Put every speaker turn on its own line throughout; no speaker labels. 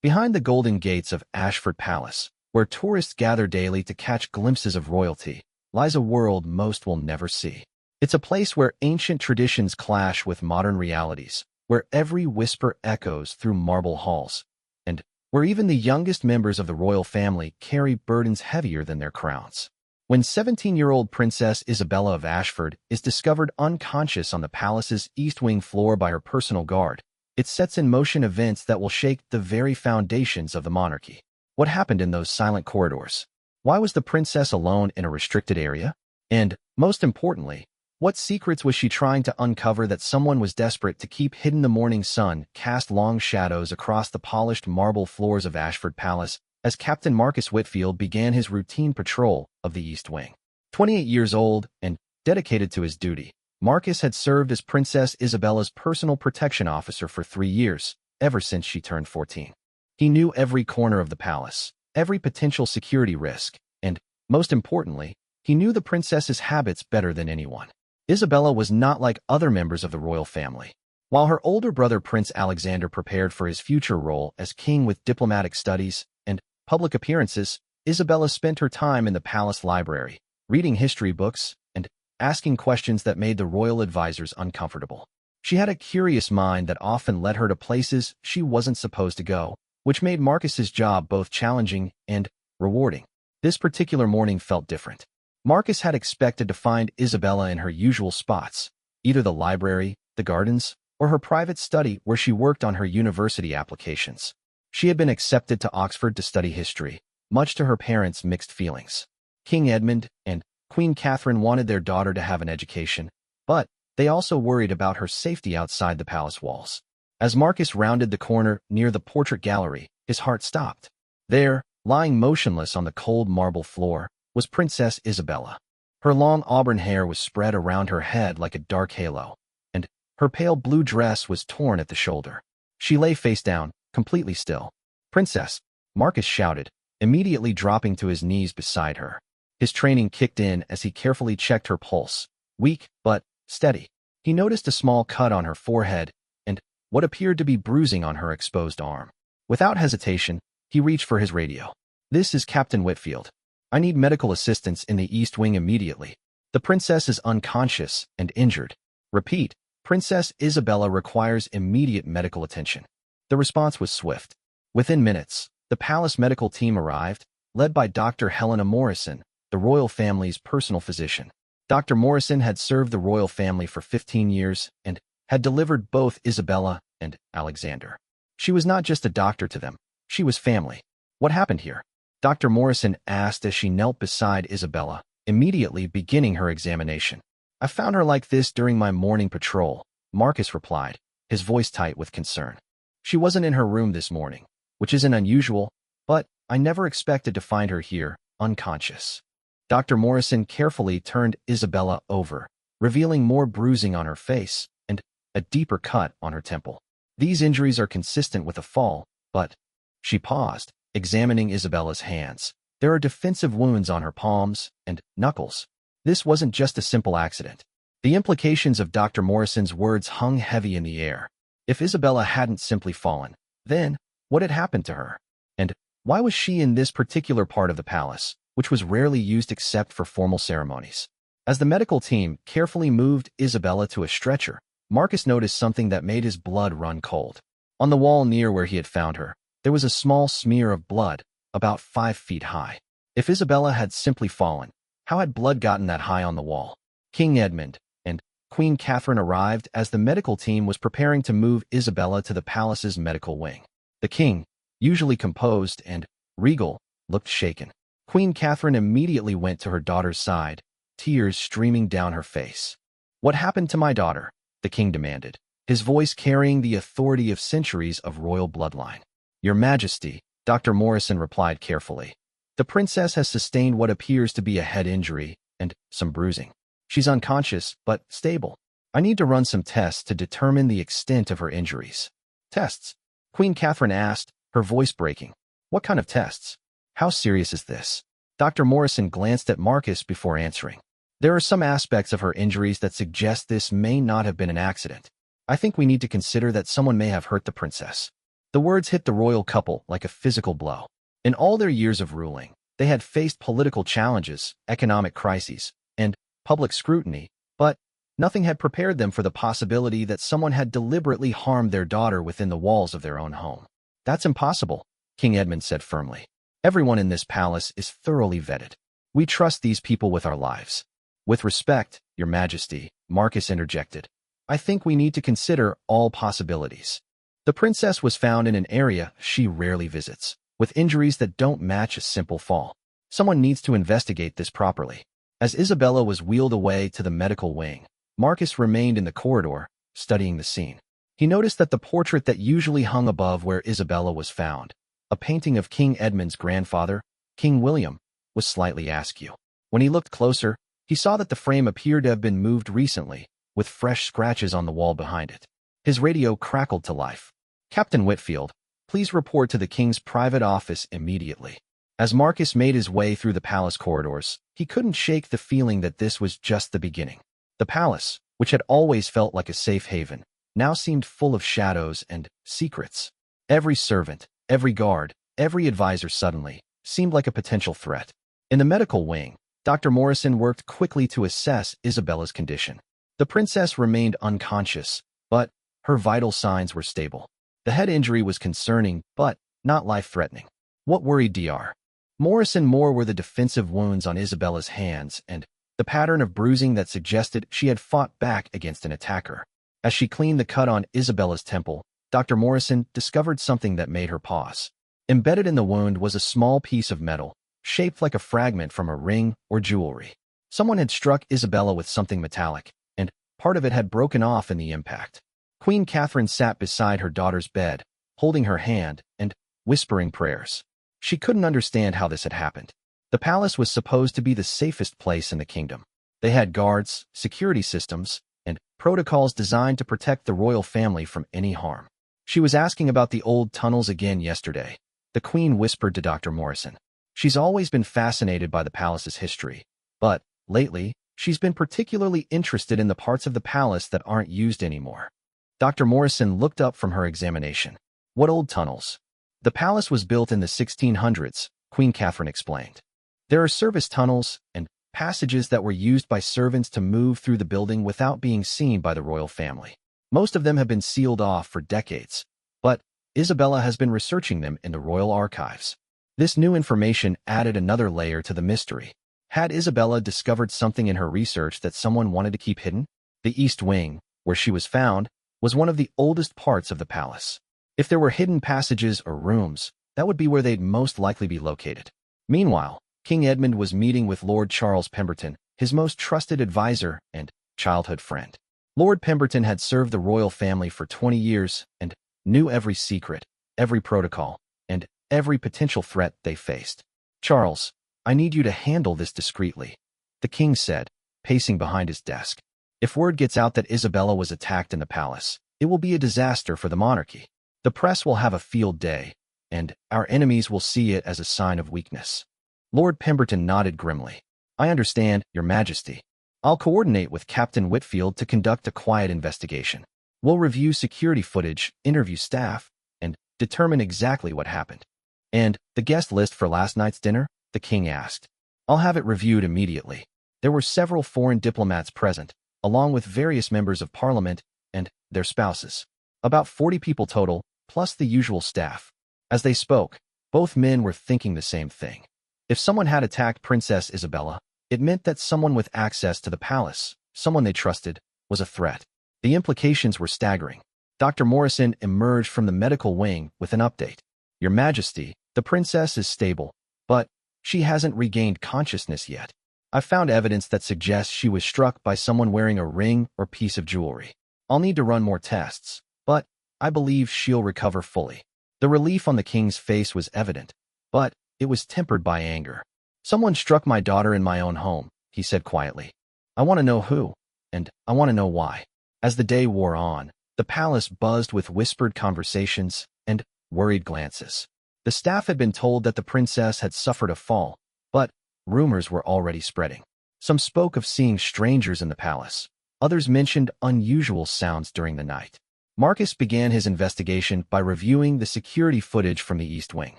Behind the golden gates of Ashford Palace, where tourists gather daily to catch glimpses of royalty, lies a world most will never see. It's a place where ancient traditions clash with modern realities, where every whisper echoes through marble halls, and where even the youngest members of the royal family carry burdens heavier than their crowns. When 17-year-old Princess Isabella of Ashford is discovered unconscious on the palace's east wing floor by her personal guard, it sets in motion events that will shake the very foundations of the monarchy. What happened in those silent corridors? Why was the princess alone in a restricted area? And, most importantly, what secrets was she trying to uncover that someone was desperate to keep hidden? The morning sun cast long shadows across the polished marble floors of Ashford Palace as Captain Marcus Whitfield began his routine patrol of the East Wing. 28 years old and dedicated to his duty, Marcus had served as Princess Isabella's personal protection officer for 3 years, ever since she turned 14. He knew every corner of the palace, every potential security risk, and, most importantly, he knew the princess's habits better than anyone. Isabella was not like other members of the royal family. While her older brother Prince Alexander prepared for his future role as king with diplomatic studies and public appearances, Isabella spent her time in the palace library, reading history books and asking questions that made the royal advisors uncomfortable. She had a curious mind that often led her to places she wasn't supposed to go, which made Marcus's job both challenging and rewarding. This particular morning felt different. Marcus had expected to find Isabella in her usual spots, either the library, the gardens, or her private study where she worked on her university applications. She had been accepted to Oxford to study history, much to her parents' mixed feelings. King Edmund and Queen Catherine wanted their daughter to have an education, but they also worried about her safety outside the palace walls. As Marcus rounded the corner near the portrait gallery, his heart stopped. There, lying motionless on the cold marble floor, was Princess Isabella. Her long auburn hair was spread around her head like a dark halo, and her pale blue dress was torn at the shoulder. She lay face down, completely still. "Princess," Marcus shouted, immediately dropping to his knees beside her. His training kicked in as he carefully checked her pulse, weak but steady. He noticed a small cut on her forehead and what appeared to be bruising on her exposed arm. Without hesitation, he reached for his radio. "This is Captain Whitfield. I need medical assistance in the East Wing immediately. The princess is unconscious and injured. Repeat, Princess Isabella requires immediate medical attention." The response was swift. Within minutes, the palace medical team arrived, led by Dr. Helena Morrison, the royal family's personal physician. Dr. Morrison had served the royal family for 15 years and had delivered both Isabella and Alexander. She was not just a doctor to them, she was family. "What happened here?" Dr. Morrison asked as she knelt beside Isabella, immediately beginning her examination. "I found her like this during my morning patrol," Marcus replied, his voice tight with concern. "She wasn't in her room this morning, which isn't unusual, but I never expected to find her here, unconscious." Dr. Morrison carefully turned Isabella over, revealing more bruising on her face and a deeper cut on her temple. "These injuries are consistent with a fall, but..." She paused, examining Isabella's hands. "There are defensive wounds on her palms and knuckles. This wasn't just a simple accident." The implications of Dr. Morrison's words hung heavy in the air. If Isabella hadn't simply fallen, then what had happened to her? And why was she in this particular part of the palace, which was rarely used except for formal ceremonies? As the medical team carefully moved Isabella to a stretcher, Marcus noticed something that made his blood run cold. On the wall near where he had found her, there was a small smear of blood, about 5 feet high. If Isabella had simply fallen, how had blood gotten that high on the wall? King Edmund and Queen Catherine arrived as the medical team was preparing to move Isabella to the palace's medical wing. The king, usually composed and regal, looked shaken. Queen Catherine immediately went to her daughter's side, tears streaming down her face. "What happened to my daughter?" the king demanded, his voice carrying the authority of centuries of royal bloodline. "Your Majesty," Dr. Morrison replied carefully. "The princess has sustained what appears to be a head injury and some bruising. She's unconscious, but stable. I need to run some tests to determine the extent of her injuries." "Tests?" Queen Catherine asked, her voice breaking. "What kind of tests? How serious is this?" Dr. Morrison glanced at Marcus before answering. "There are some aspects of her injuries that suggest this may not have been an accident. I think we need to consider that someone may have hurt the princess." The words hit the royal couple like a physical blow. In all their years of ruling, they had faced political challenges, economic crises, and public scrutiny, but nothing had prepared them for the possibility that someone had deliberately harmed their daughter within the walls of their own home. That's impossible, King Edmund said firmly. Everyone in this palace is thoroughly vetted. We trust these people with our lives. With respect, Your Majesty, Marcus interjected, I think we need to consider all possibilities. The princess was found in an area she rarely visits, with injuries that don't match a simple fall. Someone needs to investigate this properly. As Isabella was wheeled away to the medical wing, Marcus remained in the corridor, studying the scene. He noticed that the portrait that usually hung above where Isabella was found, a painting of King Edmund's grandfather, King William, was slightly askew. When he looked closer, he saw that the frame appeared to have been moved recently, with fresh scratches on the wall behind it. His radio crackled to life. Captain Whitfield, please report to the king's private office immediately. As Marcus made his way through the palace corridors, he couldn't shake the feeling that this was just the beginning. The palace, which had always felt like a safe haven, now seemed full of shadows and secrets. Every servant, every guard, every advisor suddenly seemed like a potential threat. In the medical wing, Dr. Morrison worked quickly to assess Isabella's condition. The princess remained unconscious, but her vital signs were stable. The head injury was concerning, but not life-threatening. What worried Dr. Morrison more were the defensive wounds on Isabella's hands and the pattern of bruising that suggested she had fought back against an attacker. As she cleaned the cut on Isabella's temple, Dr. Morrison discovered something that made her pause. Embedded in the wound was a small piece of metal, shaped like a fragment from a ring or jewelry. Someone had struck Isabella with something metallic, and part of it had broken off in the impact. Queen Catherine sat beside her daughter's bed, holding her hand and whispering prayers. She couldn't understand how this had happened. The palace was supposed to be the safest place in the kingdom. They had guards, security systems, and protocols designed to protect the royal family from any harm. She was asking about the old tunnels again yesterday, the Queen whispered to Dr. Morrison. She's always been fascinated by the palace's history, but lately, she's been particularly interested in the parts of the palace that aren't used anymore. Dr. Morrison looked up from her examination. What old tunnels? The palace was built in the 1600s, Queen Catherine explained. There are service tunnels and passages that were used by servants to move through the building without being seen by the royal family. Most of them have been sealed off for decades, but Isabella has been researching them in the royal archives. This new information added another layer to the mystery. Had Isabella discovered something in her research that someone wanted to keep hidden? The East Wing, where she was found, was one of the oldest parts of the palace. If there were hidden passages or rooms, that would be where they'd most likely be located. Meanwhile, King Edmund was meeting with Lord Charles Pemberton, his most trusted advisor and childhood friend. Lord Pemberton had served the royal family for 20 years and knew every secret, every protocol, and every potential threat they faced. Charles, I need you to handle this discreetly, the king said, pacing behind his desk. If word gets out that Isabella was attacked in the palace, it will be a disaster for the monarchy. The press will have a field day, and our enemies will see it as a sign of weakness. Lord Pemberton nodded grimly. I understand, Your Majesty. I'll coordinate with Captain Whitfield to conduct a quiet investigation. We'll review security footage, interview staff, and determine exactly what happened. And the guest list for last night's dinner? The king asked. I'll have it reviewed immediately. There were several foreign diplomats present, along with various members of parliament and their spouses. About 40 people total, plus the usual staff. As they spoke, both men were thinking the same thing. If someone had attacked Princess Isabella, it meant that someone with access to the palace, someone they trusted, was a threat. The implications were staggering. Dr. Morrison emerged from the medical wing with an update. Your Majesty, the princess is stable, but she hasn't regained consciousness yet. I've found evidence that suggests she was struck by someone wearing a ring or piece of jewelry. I'll need to run more tests, but I believe she'll recover fully. The relief on the king's face was evident, but it was tempered by anger. Someone struck my daughter in my own home, he said quietly. I want to know who, and I want to know why. As the day wore on, the palace buzzed with whispered conversations and worried glances. The staff had been told that the princess had suffered a fall, but rumors were already spreading. Some spoke of seeing strangers in the palace. Others mentioned unusual sounds during the night. Marcus began his investigation by reviewing the security footage from the East Wing.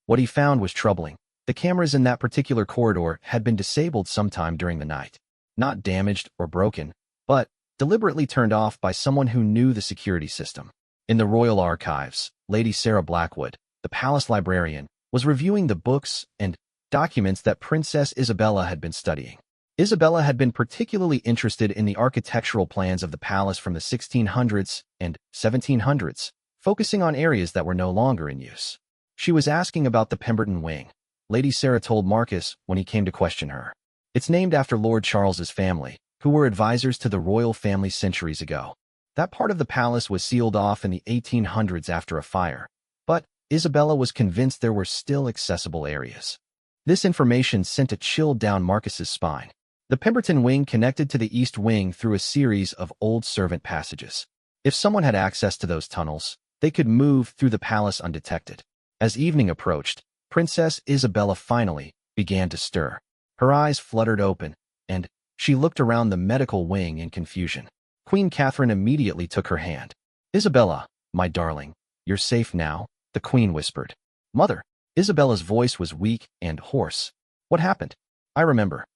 What he found was troubling. The cameras in that particular corridor had been disabled sometime during the night. Not damaged or broken, but deliberately turned off by someone who knew the security system. In the royal archives, Lady Sarah Blackwood, the palace librarian, was reviewing the books and documents that Princess Isabella had been studying. Isabella had been particularly interested in the architectural plans of the palace from the 1600s and 1700s, focusing on areas that were no longer in use. She was asking about the Pemberton Wing. Lady Sarah told Marcus when he came to question her. It's named after Lord Charles's family, who were advisors to the royal family centuries ago. That part of the palace was sealed off in the 1800s after a fire, but Isabella was convinced there were still accessible areas. This information sent a chill down Marcus's spine. The Pemberton Wing connected to the East Wing through a series of old servant passages. If someone had access to those tunnels, they could move through the palace undetected. As evening approached, Princess Isabella finally began to stir. Her eyes fluttered open, and she looked around the medical wing in confusion. Queen Catherine immediately took her hand. "Isabella, my darling, you're safe now," the queen whispered. "Mother." Isabella's voice was weak and hoarse. "What happened?" I remember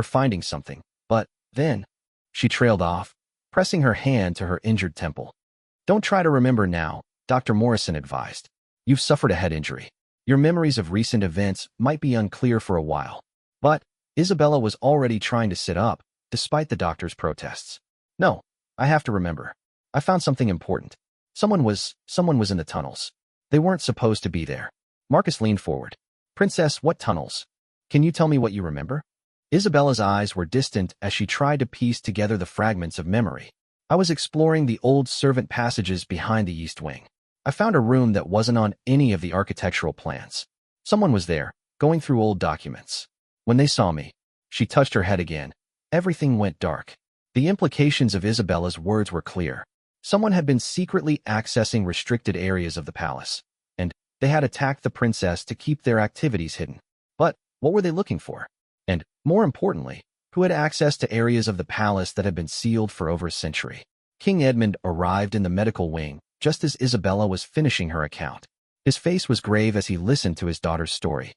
finding something, but then..." She trailed off, pressing her hand to her injured temple. "Don't try to remember now," Dr. Morrison advised. "You've suffered a head injury. Your memories of recent events might be unclear for a while." But Isabella was already trying to sit up, despite the doctor's protests. "No, I have to remember. I found something important. Someone was in the tunnels. They weren't supposed to be there." Marcus leaned forward. "Princess, what tunnels? Can you tell me what you remember?" Isabella's eyes were distant as she tried to piece together the fragments of memory. "I was exploring the old servant passages behind the East Wing. I found a room that wasn't on any of the architectural plans. Someone was there, going through old documents. When they saw me," she touched her head again, "everything went dark." The implications of Isabella's words were clear. Someone had been secretly accessing restricted areas of the palace, and they had attacked the princess to keep their activities hidden. But what were they looking for? And, more importantly, who had access to areas of the palace that had been sealed for over a century? King Edmund arrived in the medical wing just as Isabella was finishing her account. His face was grave as he listened to his daughter's story.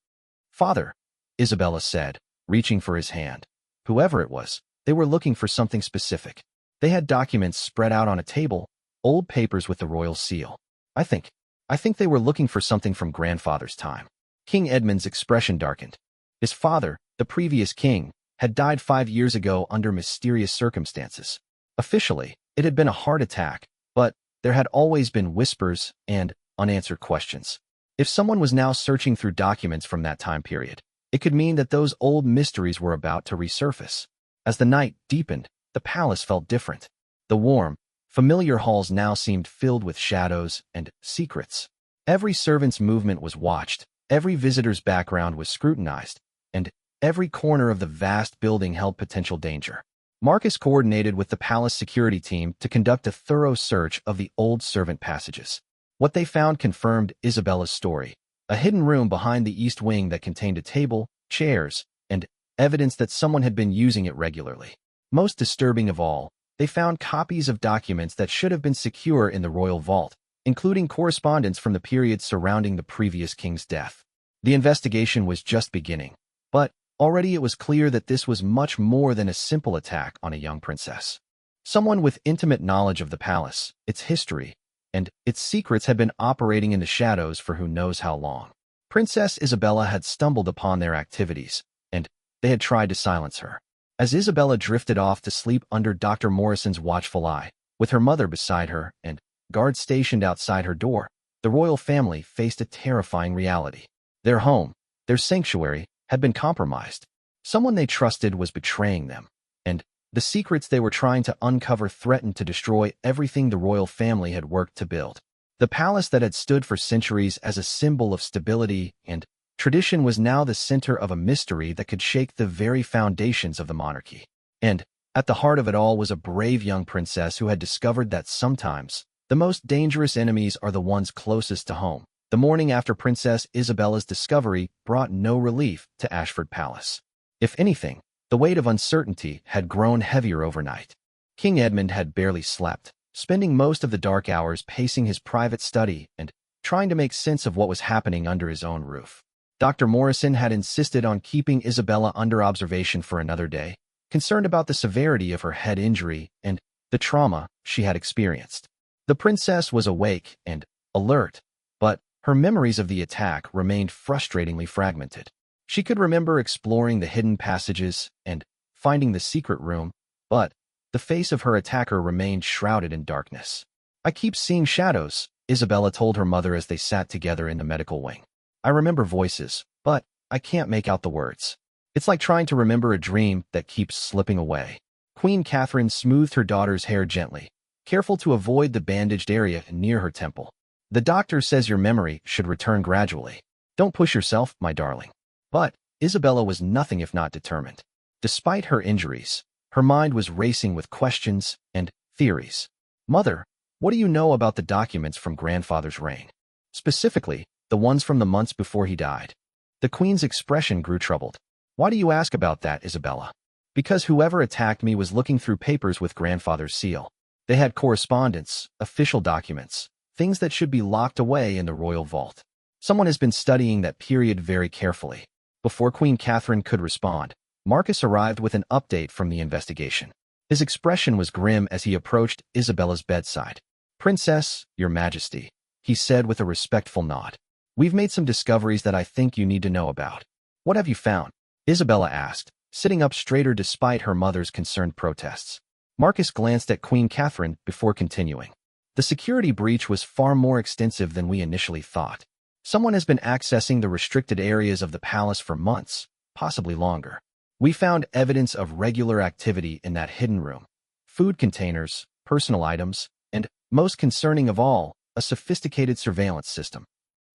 "Father," Isabella said, reaching for his hand. Whoever it was, they were looking for something specific. They had documents spread out on a table, old papers with the royal seal. I think they were looking for something from grandfather's time." King Edmund's expression darkened. His father, the previous king, had died 5 years ago under mysterious circumstances. Officially, it had been a heart attack, but there had always been whispers and unanswered questions. If someone was now searching through documents from that time period, it could mean that those old mysteries were about to resurface. As the night deepened, the palace felt different. The warm, familiar halls now seemed filled with shadows and secrets. Every servant's movement was watched, every visitor's background was scrutinized, and every corner of the vast building held potential danger. Marcus coordinated with the palace security team to conduct a thorough search of the old servant passages. What they found confirmed Isabella's story: a hidden room behind the East Wing that contained a table, chairs, and evidence that someone had been using it regularly. Most disturbing of all, they found copies of documents that should have been secure in the royal vault, including correspondence from the period surrounding the previous king's death. The investigation was just beginning, but already it was clear that this was much more than a simple attack on a young princess. Someone with intimate knowledge of the palace, its history, and its secrets had been operating in the shadows for who knows how long. Princess Isabella had stumbled upon their activities, and they had tried to silence her. As Isabella drifted off to sleep under Dr. Morrison's watchful eye, with her mother beside her and guards stationed outside her door, the royal family faced a terrifying reality. Their home, their sanctuary, had been compromised. Someone they trusted was betraying them, and the secrets they were trying to uncover threatened to destroy everything the royal family had worked to build. The palace that had stood for centuries as a symbol of stability and tradition was now the center of a mystery that could shake the very foundations of the monarchy. And at the heart of it all was a brave young princess who had discovered that sometimes the most dangerous enemies are the ones closest to home. The morning after Princess Isabella's discovery brought no relief to Ashford Palace. If anything, the weight of uncertainty had grown heavier overnight. King Edmund had barely slept, spending most of the dark hours pacing his private study and trying to make sense of what was happening under his own roof. Dr. Morrison had insisted on keeping Isabella under observation for another day, concerned about the severity of her head injury and the trauma she had experienced. The princess was awake and alert, but her memories of the attack remained frustratingly fragmented. She could remember exploring the hidden passages and finding the secret room, but the face of her attacker remained shrouded in darkness. "I keep seeing shadows," Isabella told her mother as they sat together in the medical wing. "I remember voices, but I can't make out the words. It's like trying to remember a dream that keeps slipping away." Queen Catherine smoothed her daughter's hair gently, careful to avoid the bandaged area near her temple. "The doctor says your memory should return gradually. Don't push yourself, my darling." But Isabella was nothing if not determined. Despite her injuries, her mind was racing with questions and theories. "Mother, what do you know about the documents from grandfather's reign? Specifically, the ones from the months before he died?" The queen's expression grew troubled. "Why do you ask about that, Isabella?" "Because whoever attacked me was looking through papers with grandfather's seal. They had correspondence, official documents, things that should be locked away in the royal vault. Someone has been studying that period very carefully." Before Queen Catherine could respond, Marcus arrived with an update from the investigation. His expression was grim as he approached Isabella's bedside. "Princess, Your Majesty," he said with a respectful nod. "We've made some discoveries that I think you need to know about." "What have you found?" Isabella asked, sitting up straighter despite her mother's concerned protests. Marcus glanced at Queen Catherine before continuing. "The security breach was far more extensive than we initially thought. Someone has been accessing the restricted areas of the palace for months, possibly longer. We found evidence of regular activity in that hidden room: food containers, personal items, and, most concerning of all, a sophisticated surveillance system."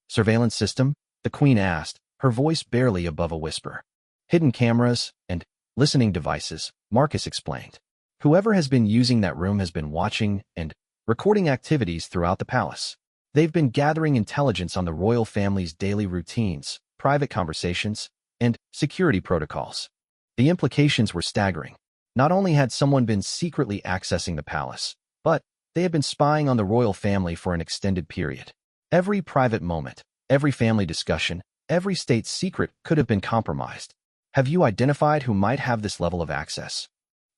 "Surveillance system?" the queen asked, her voice barely above a whisper. "Hidden cameras and listening devices," Marcus explained. "Whoever has been using that room has been watching and recording activities throughout the palace. They've been gathering intelligence on the royal family's daily routines, private conversations, and security protocols." The implications were staggering. Not only had someone been secretly accessing the palace, but they had been spying on the royal family for an extended period. Every private moment, every family discussion, every state secret could have been compromised. "Have you identified who might have this level of access?"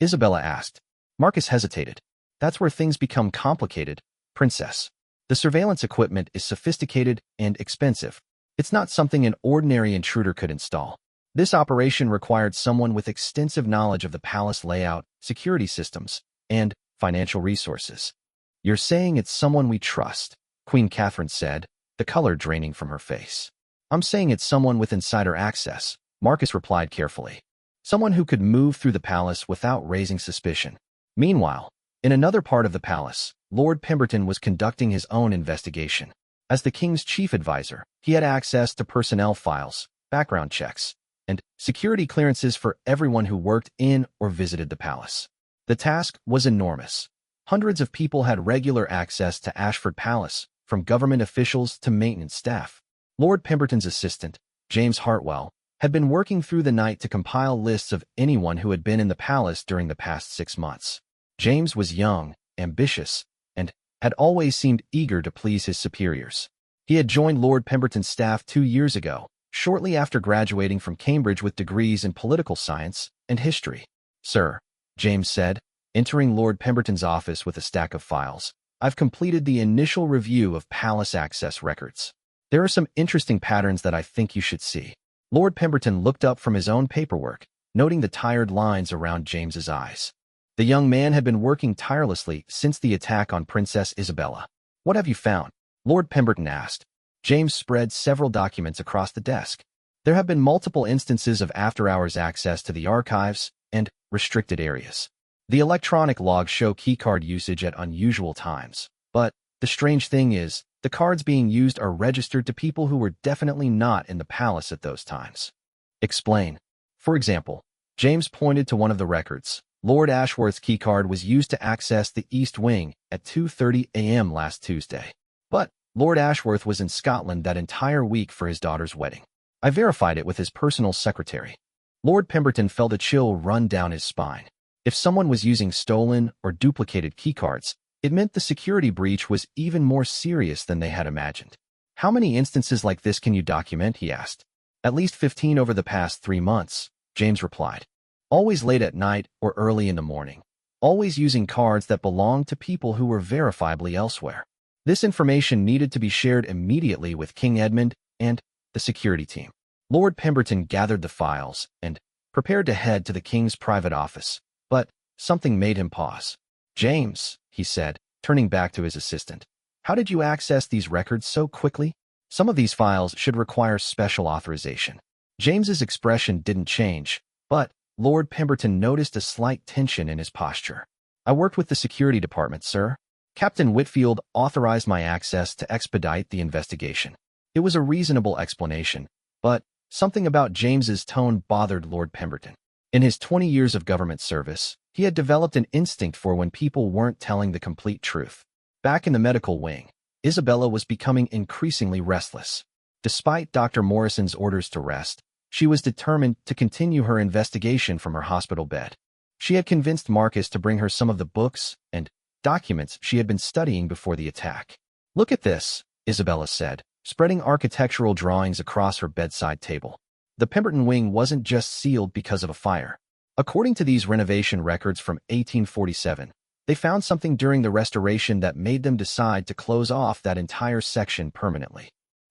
Isabella asked. Marcus hesitated. "That's where things become complicated, Princess. The surveillance equipment is sophisticated and expensive. It's not something an ordinary intruder could install. This operation required someone with extensive knowledge of the palace layout, security systems, and financial resources." "You're saying it's someone we trust," Queen Catherine said, the color draining from her face. "I'm saying it's someone with insider access," Marcus replied carefully. "Someone who could move through the palace without raising suspicion." Meanwhile, in another part of the palace, Lord Pemberton was conducting his own investigation. As the king's chief advisor, he had access to personnel files, background checks, and security clearances for everyone who worked in or visited the palace. The task was enormous. Hundreds of people had regular access to Ashford Palace, from government officials to maintenance staff. Lord Pemberton's assistant, James Hartwell, had been working through the night to compile lists of anyone who had been in the palace during the past 6 months. James was young, ambitious, and had always seemed eager to please his superiors. He had joined Lord Pemberton's staff 2 years ago, shortly after graduating from Cambridge with degrees in political science and history. "Sir," James said, entering Lord Pemberton's office with a stack of files, "I've completed the initial review of palace access records. There are some interesting patterns that I think you should see." Lord Pemberton looked up from his own paperwork, noting the tired lines around James's eyes. The young man had been working tirelessly since the attack on Princess Isabella. "What have you found?" Lord Pemberton asked. James spread several documents across the desk. "There have been multiple instances of after-hours access to the archives and restricted areas. The electronic logs show keycard usage at unusual times, but the strange thing is, the cards being used are registered to people who were definitely not in the palace at those times." "Explain." For example, James pointed to one of the records. Lord Ashworth's keycard was used to access the East Wing at 2:30 a.m. last Tuesday. But Lord Ashworth was in Scotland that entire week for his daughter's wedding. I verified it with his personal secretary. Lord Pemberton felt a chill run down his spine. If someone was using stolen or duplicated keycards, It meant the security breach was even more serious than they had imagined. How many instances like this can you document, he asked. At least 15 over the past 3 months, James replied. Always late at night or early in the morning. Always using cards that belonged to people who were verifiably elsewhere. This information needed to be shared immediately with King Edmund and the security team. Lord Pemberton gathered the files and prepared to head to the king's private office, but something made him pause. James, he said, turning back to his assistant, how did you access these records so quickly? Some of these files should require special authorization. James's expression didn't change, but Lord Pemberton noticed a slight tension in his posture. I worked with the security department, sir. Captain Whitfield authorized my access to expedite the investigation. It was a reasonable explanation, but something about James's tone bothered Lord Pemberton. In his 20 years of government service, he had developed an instinct for when people weren't telling the complete truth. Back in the medical wing, Isabella was becoming increasingly restless. Despite Dr. Morrison's orders to rest, she was determined to continue her investigation from her hospital bed. She had convinced Marcus to bring her some of the books and documents she had been studying before the attack. Look at this, Isabella said, spreading architectural drawings across her bedside table. The Pemberton wing wasn't just sealed because of a fire. According to these renovation records from 1847, they found something during the restoration that made them decide to close off that entire section permanently.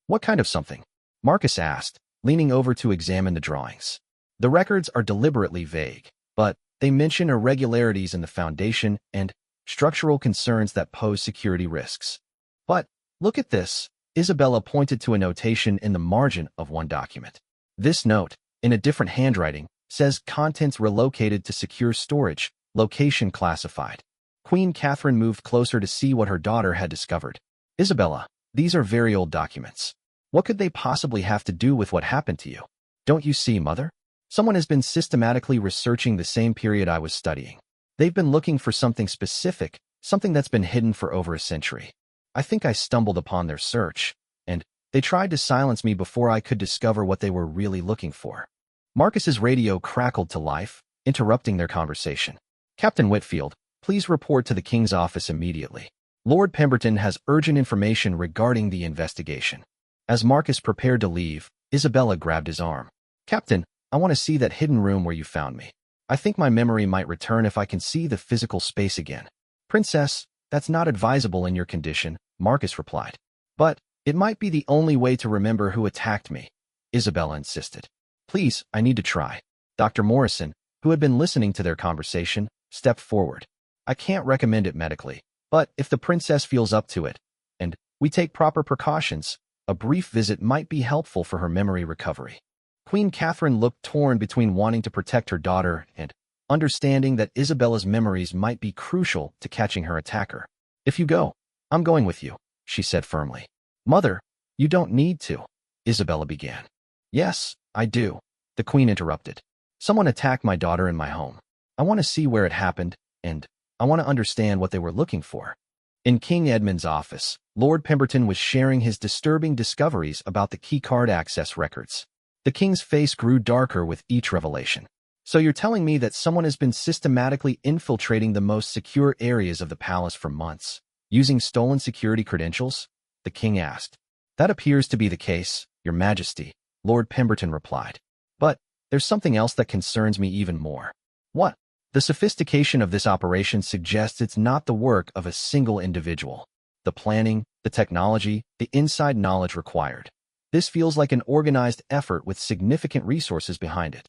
What kind of something? Marcus asked, leaning over to examine the drawings. The records are deliberately vague, but they mention irregularities in the foundation and structural concerns that pose security risks. But look at this. Isabella pointed to a notation in the margin of one document. This note, in a different handwriting, says contents relocated to secure storage, location classified. Queen Catherine moved closer to see what her daughter had discovered. Isabella, these are very old documents. What could they possibly have to do with what happened to you? Don't you see, Mother? Someone has been systematically researching the same period I was studying. They've been looking for something specific, something that's been hidden for over a century. I think I stumbled upon their search, and they tried to silence me before I could discover what they were really looking for. Marcus's radio crackled to life, interrupting their conversation. Captain Whitfield, please report to the King's office immediately. Lord Pemberton has urgent information regarding the investigation. As Marcus prepared to leave, Isabella grabbed his arm. Captain, I want to see that hidden room where you found me. I think my memory might return if I can see the physical space again. Princess, that's not advisable in your condition, Marcus replied. But it might be the only way to remember who attacked me, Isabella insisted. Please, I need to try. Dr. Morrison, who had been listening to their conversation, stepped forward. I can't recommend it medically, but if the princess feels up to it, and we take proper precautions, a brief visit might be helpful for her memory recovery. Queen Catherine looked torn between wanting to protect her daughter and understanding that Isabella's memories might be crucial to catching her attacker. If you go, I'm going with you, she said firmly. Mother, you don't need to, Isabella began. Yes, I do, the Queen interrupted. Someone attacked my daughter in my home. I want to see where it happened, and I want to understand what they were looking for. In King Edmund's office, Lord Pemberton was sharing his disturbing discoveries about the keycard access records. The king's face grew darker with each revelation. So you're telling me that someone has been systematically infiltrating the most secure areas of the palace for months, using stolen security credentials? The king asked. That appears to be the case, Your Majesty, Lord Pemberton replied. But there's something else that concerns me even more. What? The sophistication of this operation suggests it's not the work of a single individual. The planning, the technology, the inside knowledge required. This feels like an organized effort with significant resources behind it.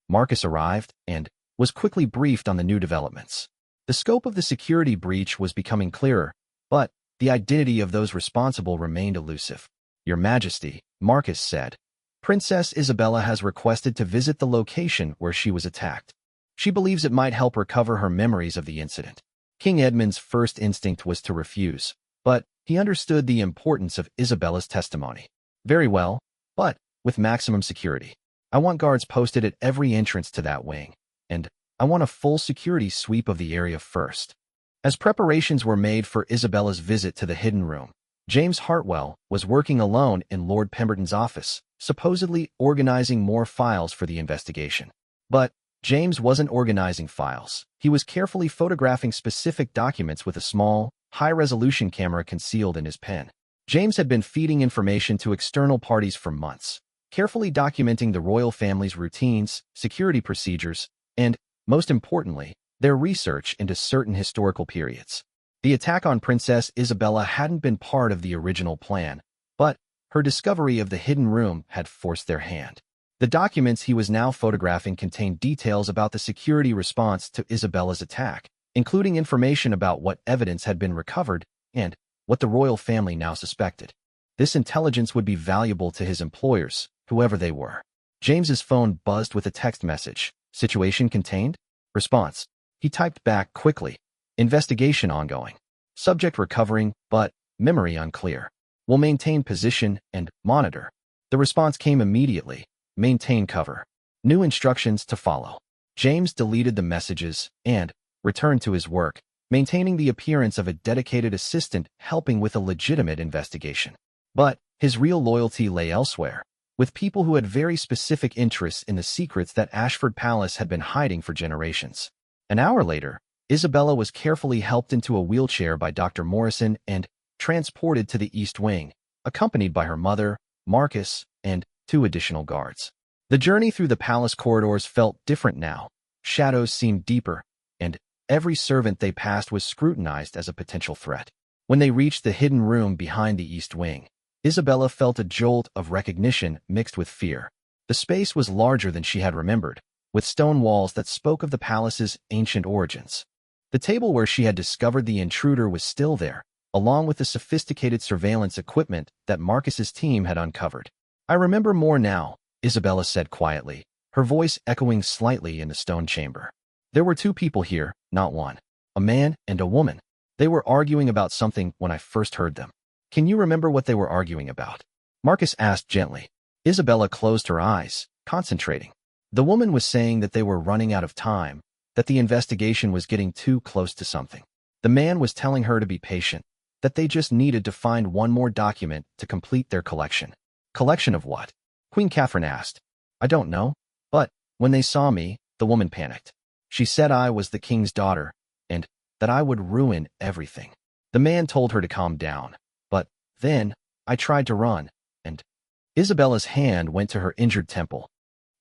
Marcus arrived and was quickly briefed on the new developments. The scope of the security breach was becoming clearer, but the identity of those responsible remained elusive. Your Majesty, Marcus said, Princess Isabella has requested to visit the location where she was attacked. She believes it might help recover her memories of the incident. King Edmund's first instinct was to refuse, but he understood the importance of Isabella's testimony. Very well, but with maximum security. I want guards posted at every entrance to that wing, and I want a full security sweep of the area first. As preparations were made for Isabella's visit to the hidden room, James Hartwell was working alone in Lord Pemberton's office, supposedly organizing more files for the investigation. But James wasn't organizing files. He was carefully photographing specific documents with a small, high-resolution camera concealed in his pen. James had been feeding information to external parties for months, carefully documenting the royal family's routines, security procedures, and, most importantly, their research into certain historical periods. The attack on Princess Isabella hadn't been part of the original plan, but her discovery of the hidden room had forced their hand. The documents he was now photographing contained details about the security response to Isabella's attack, including information about what evidence had been recovered and what the royal family now suspected. This intelligence would be valuable to his employers, whoever they were. James's phone buzzed with a text message. Situation contained? Response. He typed back quickly. Investigation ongoing. Subject recovering, but memory unclear. Will maintain position and monitor. The response came immediately. Maintain cover. New instructions to follow. James deleted the messages and returned to his work, maintaining the appearance of a dedicated assistant helping with a legitimate investigation. But his real loyalty lay elsewhere, with people who had very specific interests in the secrets that Ashford Palace had been hiding for generations. An hour later, Isabella was carefully helped into a wheelchair by Dr. Morrison and transported to the East Wing, accompanied by her mother, Marcus, and 2 additional guards. The journey through the palace corridors felt different now. Shadows seemed deeper, and every servant they passed was scrutinized as a potential threat. When they reached the hidden room behind the East Wing, Isabella felt a jolt of recognition mixed with fear. The space was larger than she had remembered, with stone walls that spoke of the palace's ancient origins. The table where she had discovered the intruder was still there, along with the sophisticated surveillance equipment that Marcus's team had uncovered. I remember more now, Isabella said quietly, her voice echoing slightly in the stone chamber. There were 2 people here, not one. A man and a woman. They were arguing about something when I first heard them. Can you remember what they were arguing about? Marcus asked gently. Isabella closed her eyes, concentrating. The woman was saying that they were running out of time, that the investigation was getting too close to something. The man was telling her to be patient, that they just needed to find one more document to complete their collection. Collection of what? Queen Catherine asked. I don't know, but when they saw me, the woman panicked. She said I was the king's daughter, and that I would ruin everything. The man told her to calm down, but then I tried to run, and Isabella's hand went to her injured temple.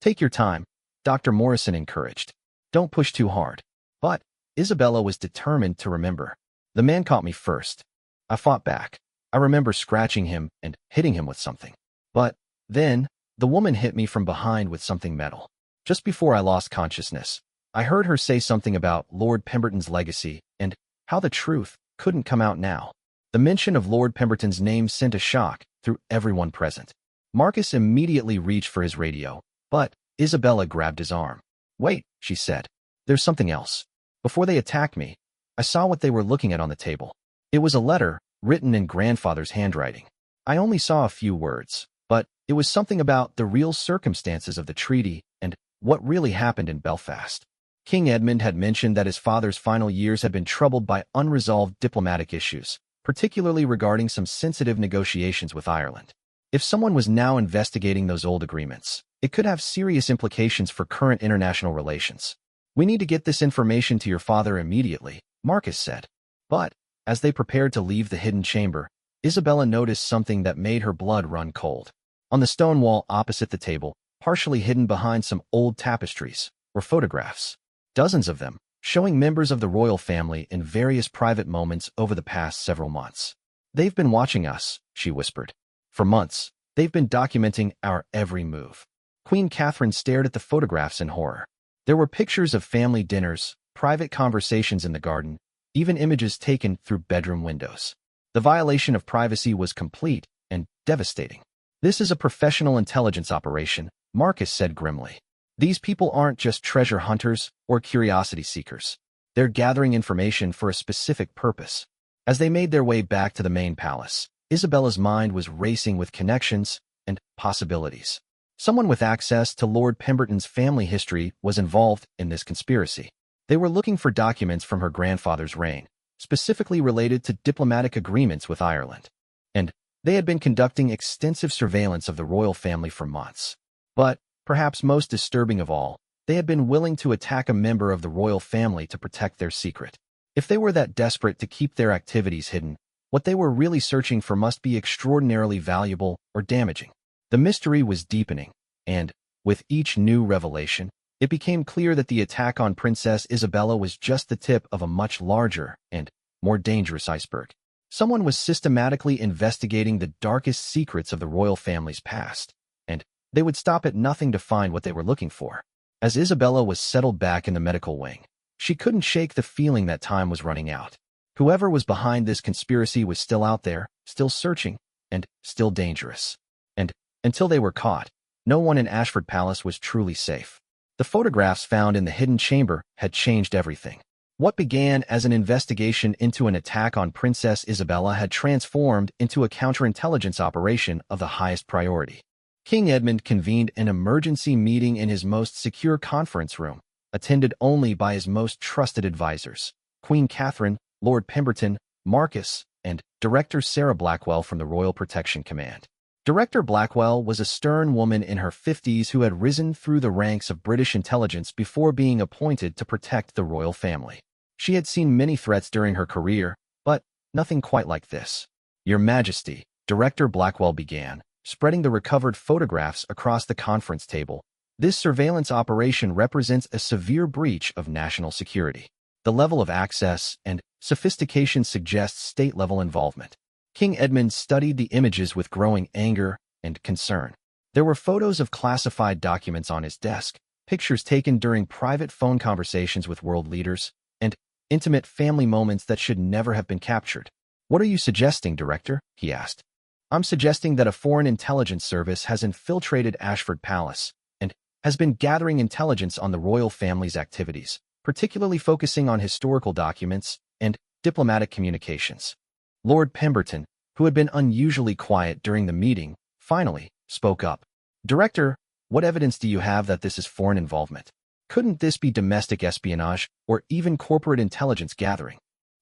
Take your time, Dr. Morrison encouraged. Don't push too hard. But Isabella was determined to remember. The man caught me first. I fought back. I remember scratching him and hitting him with something. But then, the woman hit me from behind with something metal. Just before I lost consciousness, I heard her say something about Lord Pemberton's legacy and how the truth couldn't come out now. The mention of Lord Pemberton's name sent a shock through everyone present. Marcus immediately reached for his radio, but Isabella grabbed his arm. Wait, she said. There's something else. Before they attacked me, I saw what they were looking at on the table. It was a letter written in grandfather's handwriting. I only saw a few words, but it was something about the real circumstances of the treaty and what really happened in Belfast. King Edmund had mentioned that his father's final years had been troubled by unresolved diplomatic issues, particularly regarding some sensitive negotiations with Ireland. If someone was now investigating those old agreements, it could have serious implications for current international relations. We need to get this information to your father immediately, Marcus said. But, as they prepared to leave the hidden chamber, Isabella noticed something that made her blood run cold. On the stone wall opposite the table, partially hidden behind some old tapestries, were photographs. Dozens of them, showing members of the royal family in various private moments over the past several months. They've been watching us, she whispered. For months, they've been documenting our every move. Queen Catherine stared at the photographs in horror. There were pictures of family dinners, private conversations in the garden, even images taken through bedroom windows. The violation of privacy was complete and devastating. This is a professional intelligence operation, Marcus said grimly. These people aren't just treasure hunters or curiosity seekers. They're gathering information for a specific purpose. As they made their way back to the main palace, Isabella's mind was racing with connections and possibilities. Someone with access to Lord Pemberton's family history was involved in this conspiracy. They were looking for documents from her grandfather's reign, specifically related to diplomatic agreements with Ireland. And they had been conducting extensive surveillance of the royal family for months. But, perhaps most disturbing of all, they had been willing to attack a member of the royal family to protect their secret. If they were that desperate to keep their activities hidden, what they were really searching for must be extraordinarily valuable or damaging. The mystery was deepening, and, with each new revelation, it became clear that the attack on Princess Isabella was just the tip of a much larger and more dangerous iceberg. Someone was systematically investigating the darkest secrets of the royal family's past, and they would stop at nothing to find what they were looking for. As Isabella was settled back in the medical wing, she couldn't shake the feeling that time was running out. Whoever was behind this conspiracy was still out there, still searching, and still dangerous. And until they were caught, no one in Ashford Palace was truly safe. The photographs found in the hidden chamber had changed everything. What began as an investigation into an attack on Princess Isabella had transformed into a counterintelligence operation of the highest priority. King Edmund convened an emergency meeting in his most secure conference room, attended only by his most trusted advisors, Queen Catherine, Lord Pemberton, Marcus, and Director Sarah Blackwell from the Royal Protection Command. Director Blackwell was a stern woman in her 50s who had risen through the ranks of British intelligence before being appointed to protect the royal family. She had seen many threats during her career, but nothing quite like this. Your Majesty, Director Blackwell began, spreading the recovered photographs across the conference table. This surveillance operation represents a severe breach of national security. The level of access and sophistication suggests state-level involvement. King Edmund studied the images with growing anger and concern. There were photos of classified documents on his desk, pictures taken during private phone conversations with world leaders, and intimate family moments that should never have been captured. What are you suggesting, Director? He asked. I'm suggesting that a foreign intelligence service has infiltrated Ashford Palace and has been gathering intelligence on the royal family's activities, particularly focusing on historical documents and diplomatic communications. Lord Pemberton, who had been unusually quiet during the meeting, finally spoke up. Director, what evidence do you have that this is foreign involvement? Couldn't this be domestic espionage or even corporate intelligence gathering?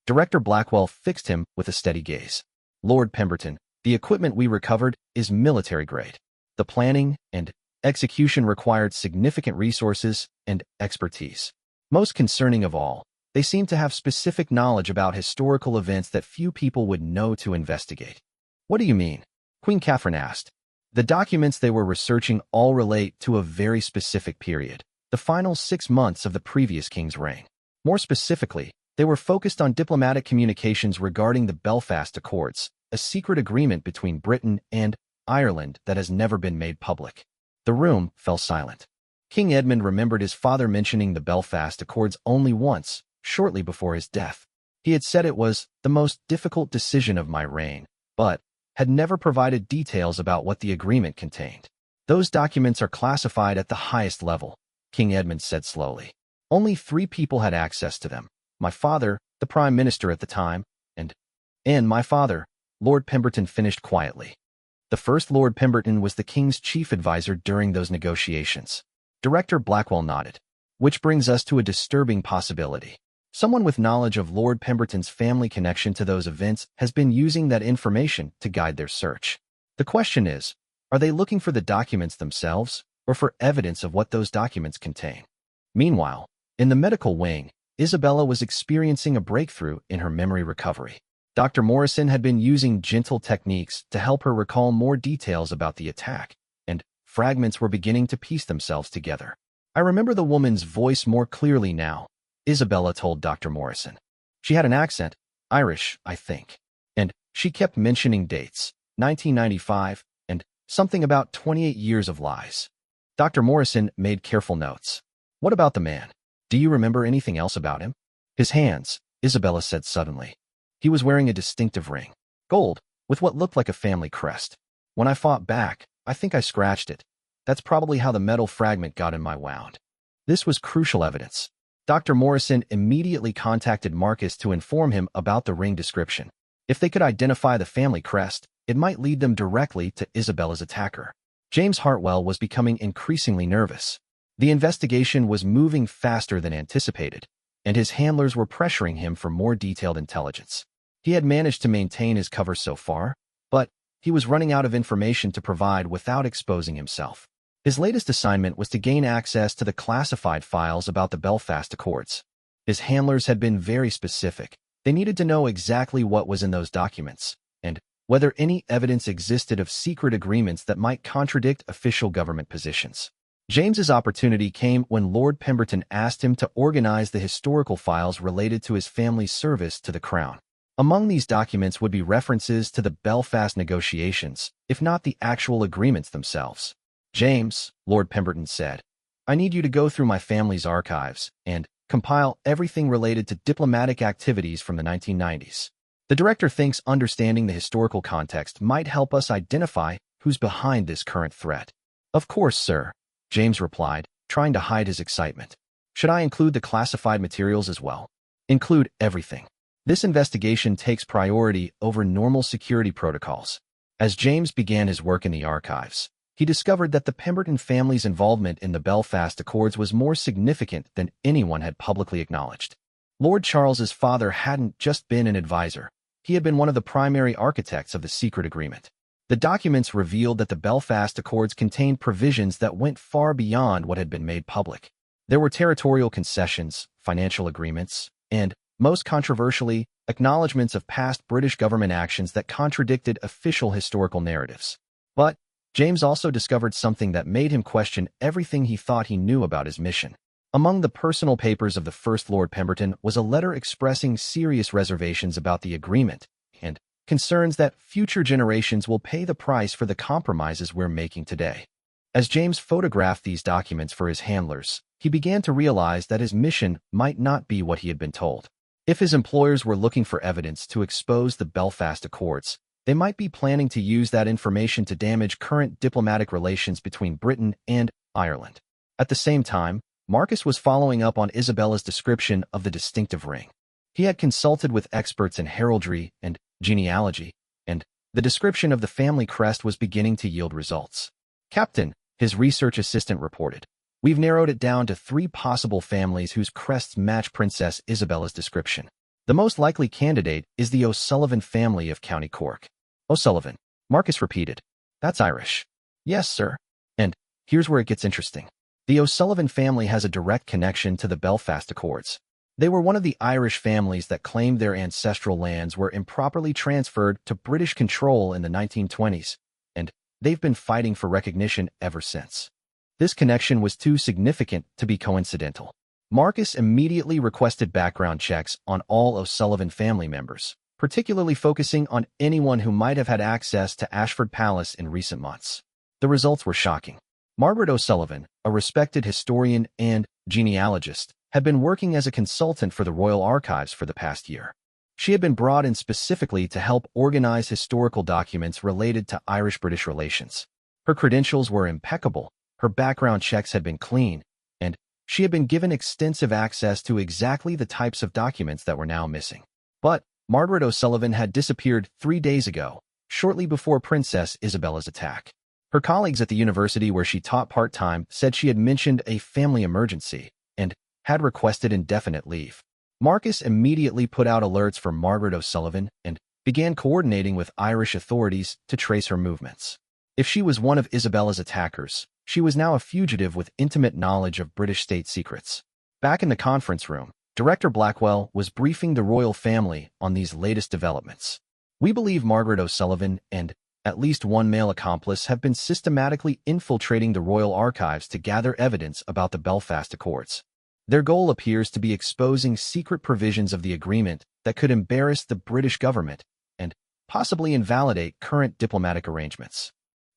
Director Blackwell fixed him with a steady gaze. Lord Pemberton, the equipment we recovered is military grade. The planning and execution required significant resources and expertise. Most concerning of all, they seem to have specific knowledge about historical events that few people would know to investigate. What do you mean? Queen Catherine asked. The documents they were researching all relate to a very specific period, the final 6 months of the previous king's reign. More specifically, they were focused on diplomatic communications regarding the Belfast Accords, a secret agreement between Britain and Ireland that has never been made public. The room fell silent. King Edmund remembered his father mentioning the Belfast Accords only once, shortly before his death. He had said it was the most difficult decision of my reign, but had never provided details about what the agreement contained. Those documents are classified at the highest level, King Edmund said slowly. Only 3 people had access to them. My father, the Prime Minister at the time, and my father, Lord Pemberton finished quietly. The first Lord Pemberton was the King's chief advisor during those negotiations. Director Blackwell nodded. Which brings us to a disturbing possibility. Someone with knowledge of Lord Pemberton's family connection to those events has been using that information to guide their search. The question is, are they looking for the documents themselves or for evidence of what those documents contain? Meanwhile, in the medical wing, Isabella was experiencing a breakthrough in her memory recovery. Dr. Morrison had been using gentle techniques to help her recall more details about the attack, and fragments were beginning to piece themselves together. I remember the woman's voice more clearly now, Isabella told Dr. Morrison. She had an accent, Irish, I think. And she kept mentioning dates, 1995, and something about 28 years of lies. Dr. Morrison made careful notes. What about the man? Do you remember anything else about him? His hands, Isabella said suddenly. He was wearing a distinctive ring, gold, with what looked like a family crest. When I fought back, I think I scratched it. That's probably how the metal fragment got in my wound. This was crucial evidence. Dr. Morrison immediately contacted Marcus to inform him about the ring description. If they could identify the family crest, it might lead them directly to Isabella's attacker. James Hartwell was becoming increasingly nervous. The investigation was moving faster than anticipated, and his handlers were pressuring him for more detailed intelligence. He had managed to maintain his cover so far, but he was running out of information to provide without exposing himself. His latest assignment was to gain access to the classified files about the Belfast Accords. His handlers had been very specific. They needed to know exactly what was in those documents, and whether any evidence existed of secret agreements that might contradict official government positions. James's opportunity came when Lord Pemberton asked him to organize the historical files related to his family's service to the Crown. Among these documents would be references to the Belfast negotiations, if not the actual agreements themselves. "James," Lord Pemberton said, "I need you to go through my family's archives and compile everything related to diplomatic activities from the 1990s. The director thinks understanding the historical context might help us identify who's behind this current threat." "Of course, sir," James replied, trying to hide his excitement. "Should I include the classified materials as well?" "Include everything. This investigation takes priority over normal security protocols." As James began his work in the archives, he discovered that the Pemberton family's involvement in the Belfast Accords was more significant than anyone had publicly acknowledged. Lord Charles's father hadn't just been an advisor. He had been one of the primary architects of the secret agreement. The documents revealed that the Belfast Accords contained provisions that went far beyond what had been made public. There were territorial concessions, financial agreements, and, most controversially, acknowledgments of past British government actions that contradicted official historical narratives. But James also discovered something that made him question everything he thought he knew about his mission. Among the personal papers of the First Lord Pemberton was a letter expressing serious reservations about the agreement and concerns that future generations will pay the price for the compromises we're making today. As James photographed these documents for his handlers, he began to realize that his mission might not be what he had been told. If his employers were looking for evidence to expose the Belfast Accords, they might be planning to use that information to damage current diplomatic relations between Britain and Ireland. At the same time, Marcus was following up on Isabella's description of the distinctive ring. He had consulted with experts in heraldry and genealogy, and the description of the family crest was beginning to yield results. "Captain," his research assistant reported, "we've narrowed it down to 3 possible families whose crests match Princess Isabella's description. The most likely candidate is the O'Sullivan family of County Cork." "O'Sullivan," Marcus repeated. "That's Irish." "Yes, sir. And here's where it gets interesting. The O'Sullivan family has a direct connection to the Belfast Accords. They were one of the Irish families that claimed their ancestral lands were improperly transferred to British control in the 1920s, and they've been fighting for recognition ever since. This connection was too significant to be coincidental. Marcus immediately requested background checks on all O'Sullivan family members, particularly focusing on anyone who might have had access to Ashford Palace in recent months. The results were shocking. Margaret O'Sullivan, a respected historian and genealogist, had been working as a consultant for the Royal Archives for the past year. She had been brought in specifically to help organize historical documents related to Irish-British relations. Her credentials were impeccable, her background checks had been clean, and she had been given extensive access to exactly the types of documents that were now missing. But Margaret O'Sullivan had disappeared 3 days ago, shortly before Princess Isabella's attack. Her colleagues at the university where she taught part-time said she had mentioned a family emergency and had requested indefinite leave. Marcus immediately put out alerts for Margaret O'Sullivan and began coordinating with Irish authorities to trace her movements. If she was one of Isabella's attackers, she was now a fugitive with intimate knowledge of British state secrets. Back in the conference room, Director Blackwell was briefing the royal family on these latest developments. "We believe Margaret O'Sullivan and at least one male accomplice have been systematically infiltrating the royal archives to gather evidence about the Belfast Accords. Their goal appears to be exposing secret provisions of the agreement that could embarrass the British government and possibly invalidate current diplomatic arrangements."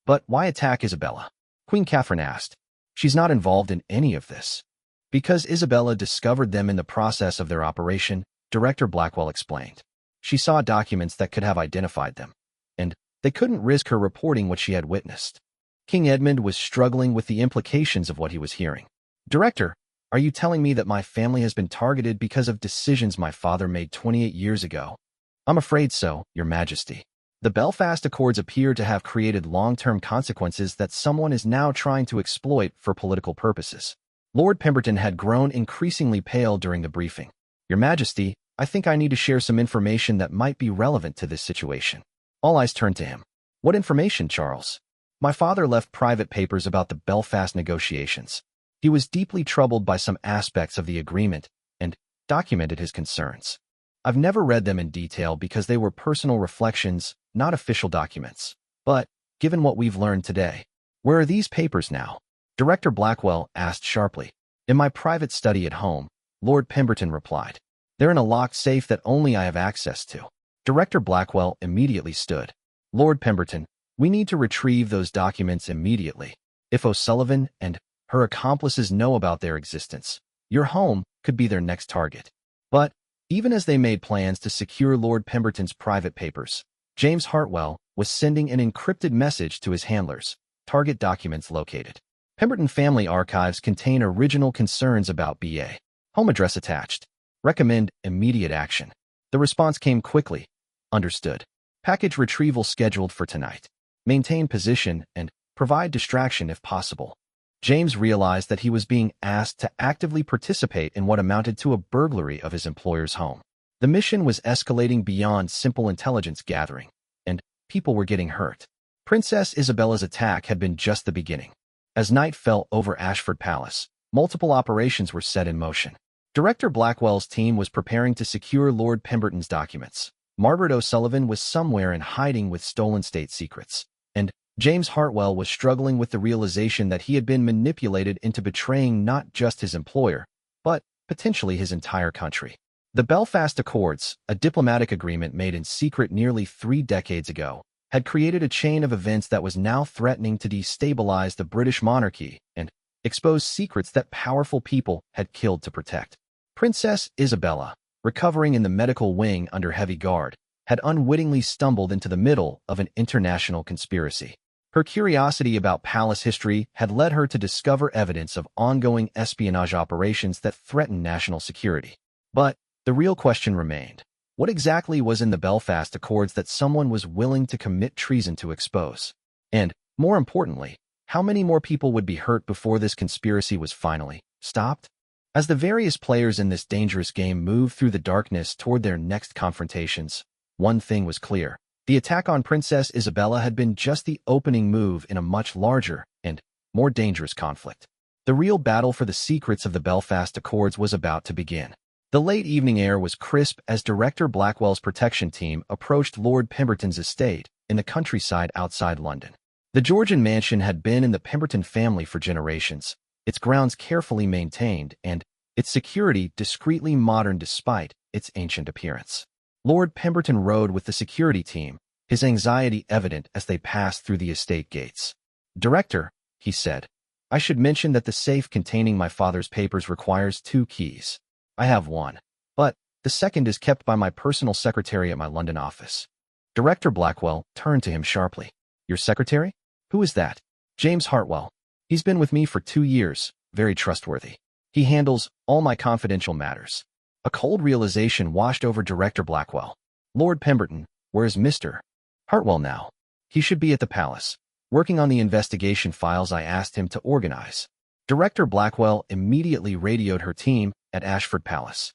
"But why attack Isabella?" Queen Catherine asked. "She's not involved in any of this." "Because Isabella discovered them in the process of their operation," Director Blackwell explained. "She saw documents that could have identified them, and they couldn't risk her reporting what she had witnessed." King Edmund was struggling with the implications of what he was hearing. "Director, are you telling me that my family has been targeted because of decisions my father made 28 years ago?" "I'm afraid so, Your Majesty. The Belfast Accords appear to have created long-term consequences that someone is now trying to exploit for political purposes." Lord Pemberton had grown increasingly pale during the briefing. "Your Majesty, I think I need to share some information that might be relevant to this situation." All eyes turned to him. "What information, Charles?" "My father left private papers about the Belfast negotiations. He was deeply troubled by some aspects of the agreement, and documented his concerns. I've never read them in detail because they were personal reflections, not official documents. But, given what we've learned today, where are these papers now? Director Blackwell asked sharply. In my private study at home, Lord Pemberton replied. They're in a locked safe that only I have access to. Director Blackwell immediately stood. Lord Pemberton, we need to retrieve those documents immediately. If O'Sullivan and her accomplices know about their existence, your home could be their next target. But, even as they made plans to secure Lord Pemberton's private papers, James Hartwell was sending an encrypted message to his handlers. Target documents located. Pemberton Family Archives contain original concerns about B.A. Home address attached. Recommend immediate action. The response came quickly. Understood. Package retrieval scheduled for tonight. Maintain position and provide distraction if possible. James realized that he was being asked to actively participate in what amounted to a burglary of his employer's home. The mission was escalating beyond simple intelligence gathering, and people were getting hurt. Princess Isabella's attack had been just the beginning. As night fell over Ashford Palace, multiple operations were set in motion. Director Blackwell's team was preparing to secure Lord Pemberton's documents. Margaret O'Sullivan was somewhere in hiding with stolen state secrets, and James Hartwell was struggling with the realization that he had been manipulated into betraying not just his employer, but potentially his entire country. The Belfast Accords, a diplomatic agreement made in secret nearly 3 decades ago, had created a chain of events that was now threatening to destabilize the British monarchy and expose secrets that powerful people had killed to protect. Princess Isabella, recovering in the medical wing under heavy guard, had unwittingly stumbled into the middle of an international conspiracy. Her curiosity about palace history had led her to discover evidence of ongoing espionage operations that threatened national security. But the real question remained. What exactly was in the Belfast Accords that someone was willing to commit treason to expose? And, more importantly, how many more people would be hurt before this conspiracy was finally stopped? As the various players in this dangerous game moved through the darkness toward their next confrontations, one thing was clear. The attack on Princess Isabella had been just the opening move in a much larger and more dangerous conflict. The real battle for the secrets of the Belfast Accords was about to begin. The late evening air was crisp as Director Blackwell's protection team approached Lord Pemberton's estate in the countryside outside London. The Georgian mansion had been in the Pemberton family for generations, its grounds carefully maintained and its security discreetly modern despite its ancient appearance. Lord Pemberton rode with the security team, his anxiety evident as they passed through the estate gates. "Director," he said, "I should mention that the safe containing my father's papers requires 2 keys. I have one, but the second is kept by my personal secretary at my London office." Director Blackwell turned to him sharply. "Your secretary? Who is that?" "James Hartwell. He's been with me for 2 years, very trustworthy. He handles all my confidential matters." A cold realization washed over Director Blackwell. "Lord Pemberton, where is Mr. Hartwell now?" "He should be at the palace, working on the investigation files I asked him to organize." Director Blackwell immediately radioed her team at Ashford Palace.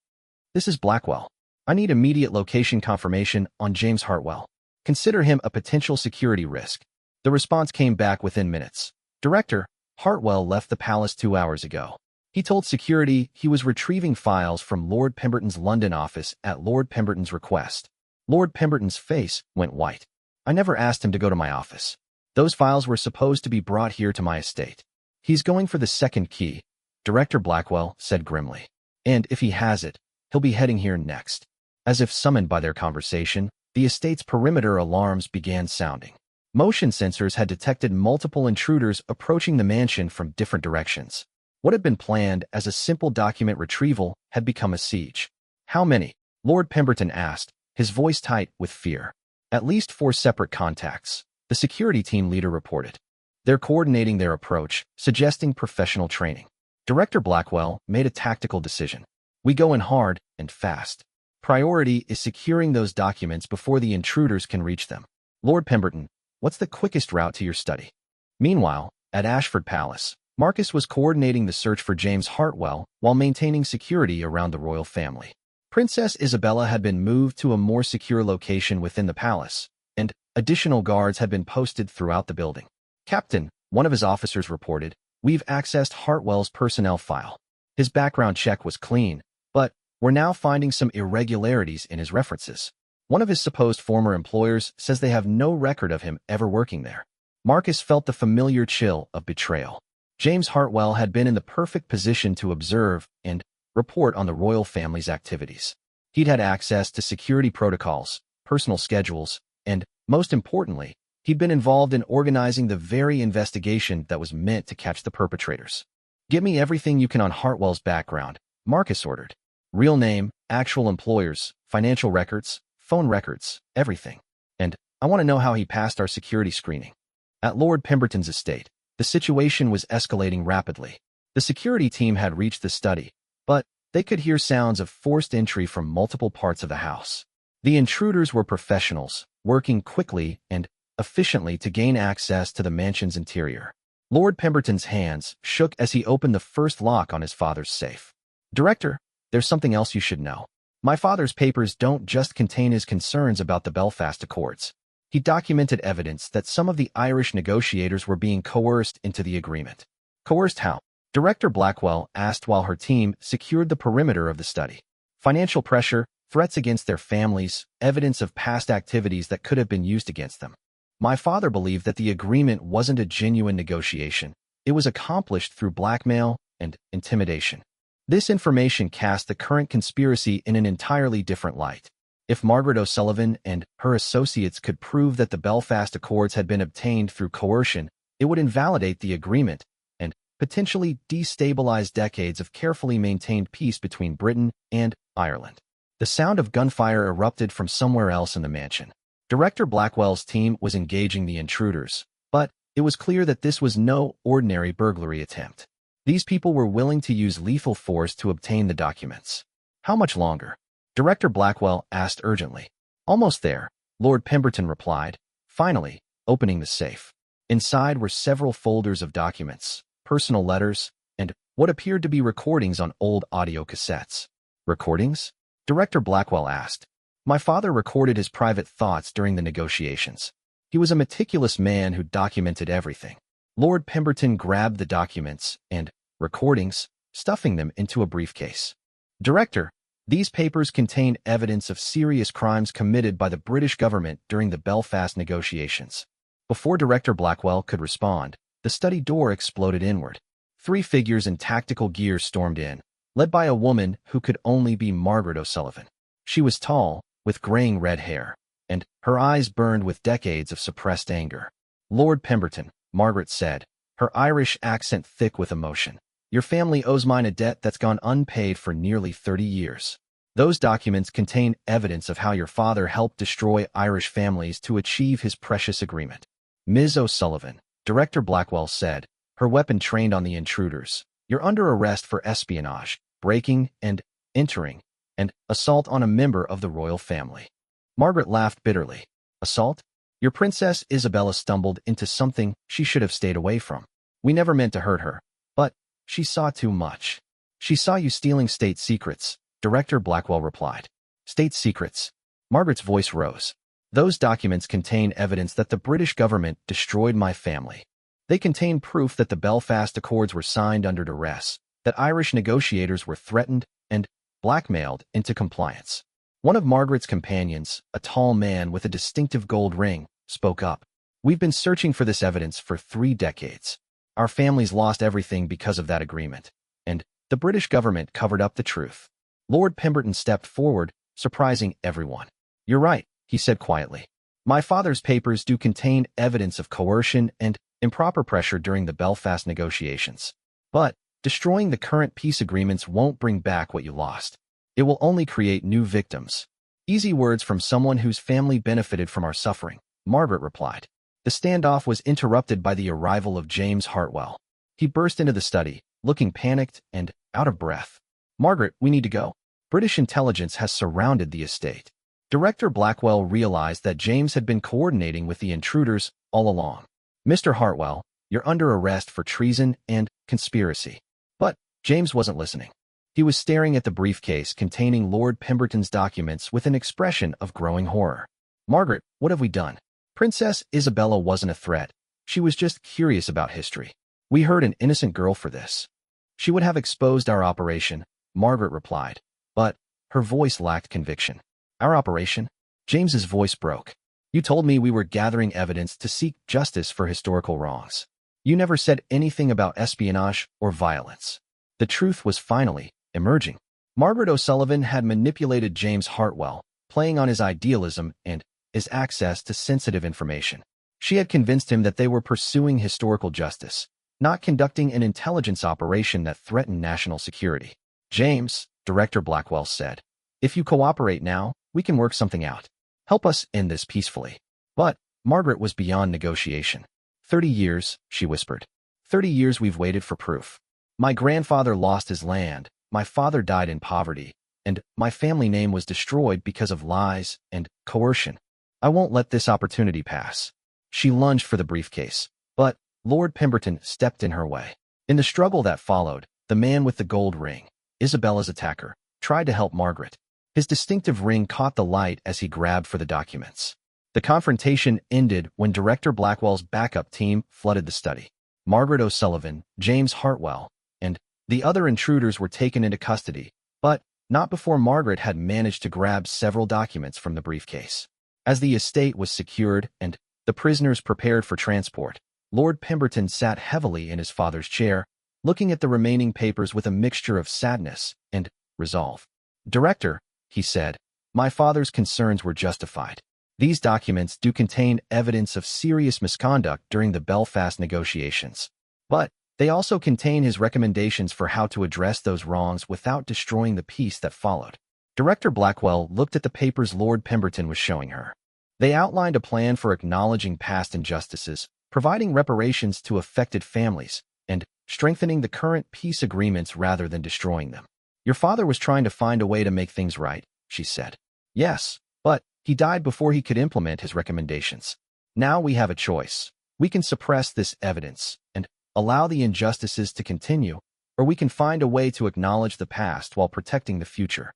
"This is Blackwell. I need immediate location confirmation on James Hartwell. Consider him a potential security risk." The response came back within minutes. "Director, Hartwell left the palace 2 hours ago. He told security he was retrieving files from Lord Pemberton's London office at Lord Pemberton's request." Lord Pemberton's face went white. "I never asked him to go to my office. Those files were supposed to be brought here to my estate." "He's going for the second key," Director Blackwell said grimly. "And if he has it, he'll be heading here next." As if summoned by their conversation, the estate's perimeter alarms began sounding. Motion sensors had detected multiple intruders approaching the mansion from different directions. What had been planned as a simple document retrieval had become a siege. "How many?" Lord Pemberton asked, his voice tight with fear. "At least 4 separate contacts," the security team leader reported. "They're coordinating their approach, suggesting professional training." Director Blackwell made a tactical decision. "We go in hard and fast. Priority is securing those documents before the intruders can reach them. Lord Pemberton, what's the quickest route to your study?" Meanwhile, at Ashford Palace, Marcus was coordinating the search for James Hartwell while maintaining security around the royal family. Princess Isabella had been moved to a more secure location within the palace, and additional guards had been posted throughout the building. "Captain," one of his officers reported, "we've accessed Hartwell's personnel file. His background check was clean, but We're now finding some irregularities in his references. One of his supposed former employers says they have no record of him ever working there. Marcus felt the familiar chill of betrayal. James Hartwell had been in the perfect position to observe and report on the royal family's activities. He'd had access to security protocols, personal schedules, and, most importantly, he'd been involved in organizing the very investigation that was meant to catch the perpetrators. "Give me everything you can on Hartwell's background," Marcus ordered. "Real name, actual employers, financial records, phone records, everything. And I want to know how he passed our security screening." At Lord Pemberton's estate, the situation was escalating rapidly. The security team had reached the study, but they could hear sounds of forced entry from multiple parts of the house. The intruders were professionals, working quickly and efficiently to gain access to the mansion's interior. Lord Pemberton's hands shook as he opened the first lock on his father's safe. "Director, there's something else you should know. My father's papers don't just contain his concerns about the Belfast Accords. He documented evidence that some of the Irish negotiators were being coerced into the agreement." "Coerced how?" Director Blackwell asked while her team secured the perimeter of the study. "Financial pressure, threats against their families, evidence of past activities that could have been used against them. My father believed that the agreement wasn't a genuine negotiation. It was accomplished through blackmail and intimidation. This information cast the current conspiracy in an entirely different light. If Margaret O'Sullivan and her associates could prove that the Belfast Accords had been obtained through coercion, it would invalidate the agreement and potentially destabilize decades of carefully maintained peace between Britain and Ireland." The sound of gunfire erupted from somewhere else in the mansion. Director Blackwell's team was engaging the intruders, but it was clear that this was no ordinary burglary attempt. These people were willing to use lethal force to obtain the documents. "How much longer?" Director Blackwell asked urgently. "Almost there," Lord Pemberton replied, finally opening the safe. Inside were several folders of documents, personal letters, and what appeared to be recordings on old audio cassettes. "Recordings?" Director Blackwell asked. "My father recorded his private thoughts during the negotiations. He was a meticulous man who documented everything." Lord Pemberton grabbed the documents and recordings, stuffing them into a briefcase. "Director, these papers contain evidence of serious crimes committed by the British government during the Belfast negotiations." Before Director Blackwell could respond, the study door exploded inward. 3 figures in tactical gear stormed in, led by a woman who could only be Margaret O'Sullivan. She was tall, with graying red hair, and her eyes burned with decades of suppressed anger. "Lord Pemberton," Margaret said, her Irish accent thick with emotion, "your family owes mine a debt that's gone unpaid for nearly 30 years. Those documents contain evidence of how your father helped destroy Irish families to achieve his precious agreement." "Ms. O'Sullivan," Director Blackwell said, her weapon trained on the intruders, "you're under arrest for espionage, breaking and entering, and assault on a member of the royal family." Margaret laughed bitterly. "Assault? Your Princess Isabella stumbled into something she should have stayed away from. We never meant to hurt her, but she saw too much." "She saw you stealing state secrets," Director Blackwell replied. "State secrets?" Margaret's voice rose. "Those documents contain evidence that the British government destroyed my family. They contain proof that the Belfast Accords were signed under duress, that Irish negotiators were threatened and blackmailed into compliance." One of Margaret's companions, a tall man with a distinctive gold ring, spoke up. "We've been searching for this evidence for 3 decades. Our families lost everything because of that agreement, and the British government covered up the truth." Lord Pemberton stepped forward, surprising everyone. "You're right," he said quietly. "My father's papers do contain evidence of coercion and improper pressure during the Belfast negotiations. But destroying the current peace agreements won't bring back what you lost. It will only create new victims." "Easy words from someone whose family benefited from our suffering," Margaret replied. The standoff was interrupted by the arrival of James Hartwell. He burst into the study, looking panicked and out of breath. "Margaret, we need to go. British intelligence has surrounded the estate." Director Blackwell realized that James had been coordinating with the intruders all along. "Mr. Hartwell, you're under arrest for treason and conspiracy." But James wasn't listening. He was staring at the briefcase containing Lord Pemberton's documents with an expression of growing horror. "Margaret, what have we done? Princess Isabella wasn't a threat. She was just curious about history. We hurt an innocent girl for this." "She would have exposed our operation," Margaret replied. "But her voice lacked conviction. Our operation? James's voice broke. You told me we were gathering evidence to seek justice for historical wrongs. You never said anything about espionage or violence. The truth was finally emerging. Margaret O'Sullivan had manipulated James Hartwell, playing on his idealism and his access to sensitive information. She had convinced him that they were pursuing historical justice, not conducting an intelligence operation that threatened national security. James, Director Blackwell said, if you cooperate now, we can work something out. Help us end this peacefully. But Margaret was beyond negotiation. 30 years, she whispered. 30 years we've waited for proof. My grandfather lost his land, my father died in poverty, and my family name was destroyed because of lies and coercion. I won't let this opportunity pass. She lunged for the briefcase, but Lord Pemberton stepped in her way. In the struggle that followed, the man with the gold ring, Isabella's attacker, tried to help Margaret. His distinctive ring caught the light as he grabbed for the documents. The confrontation ended when Director Blackwell's backup team flooded the study. Margaret O'Sullivan, James Hartwell, and the other intruders were taken into custody, but not before Margaret had managed to grab several documents from the briefcase. As the estate was secured and the prisoners prepared for transport, Lord Pemberton sat heavily in his father's chair, looking at the remaining papers with a mixture of sadness and resolve. Director, he said, my father's concerns were justified. These documents do contain evidence of serious misconduct during the Belfast negotiations, but they also contain his recommendations for how to address those wrongs without destroying the peace that followed. Director Blackwell looked at the papers Lord Pemberton was showing her. They outlined a plan for acknowledging past injustices, providing reparations to affected families, and strengthening the current peace agreements rather than destroying them. Your father was trying to find a way to make things right, she said. Yes, but he died before he could implement his recommendations. Now we have a choice. We can suppress this evidence and allow the injustices to continue, or we can find a way to acknowledge the past while protecting the future.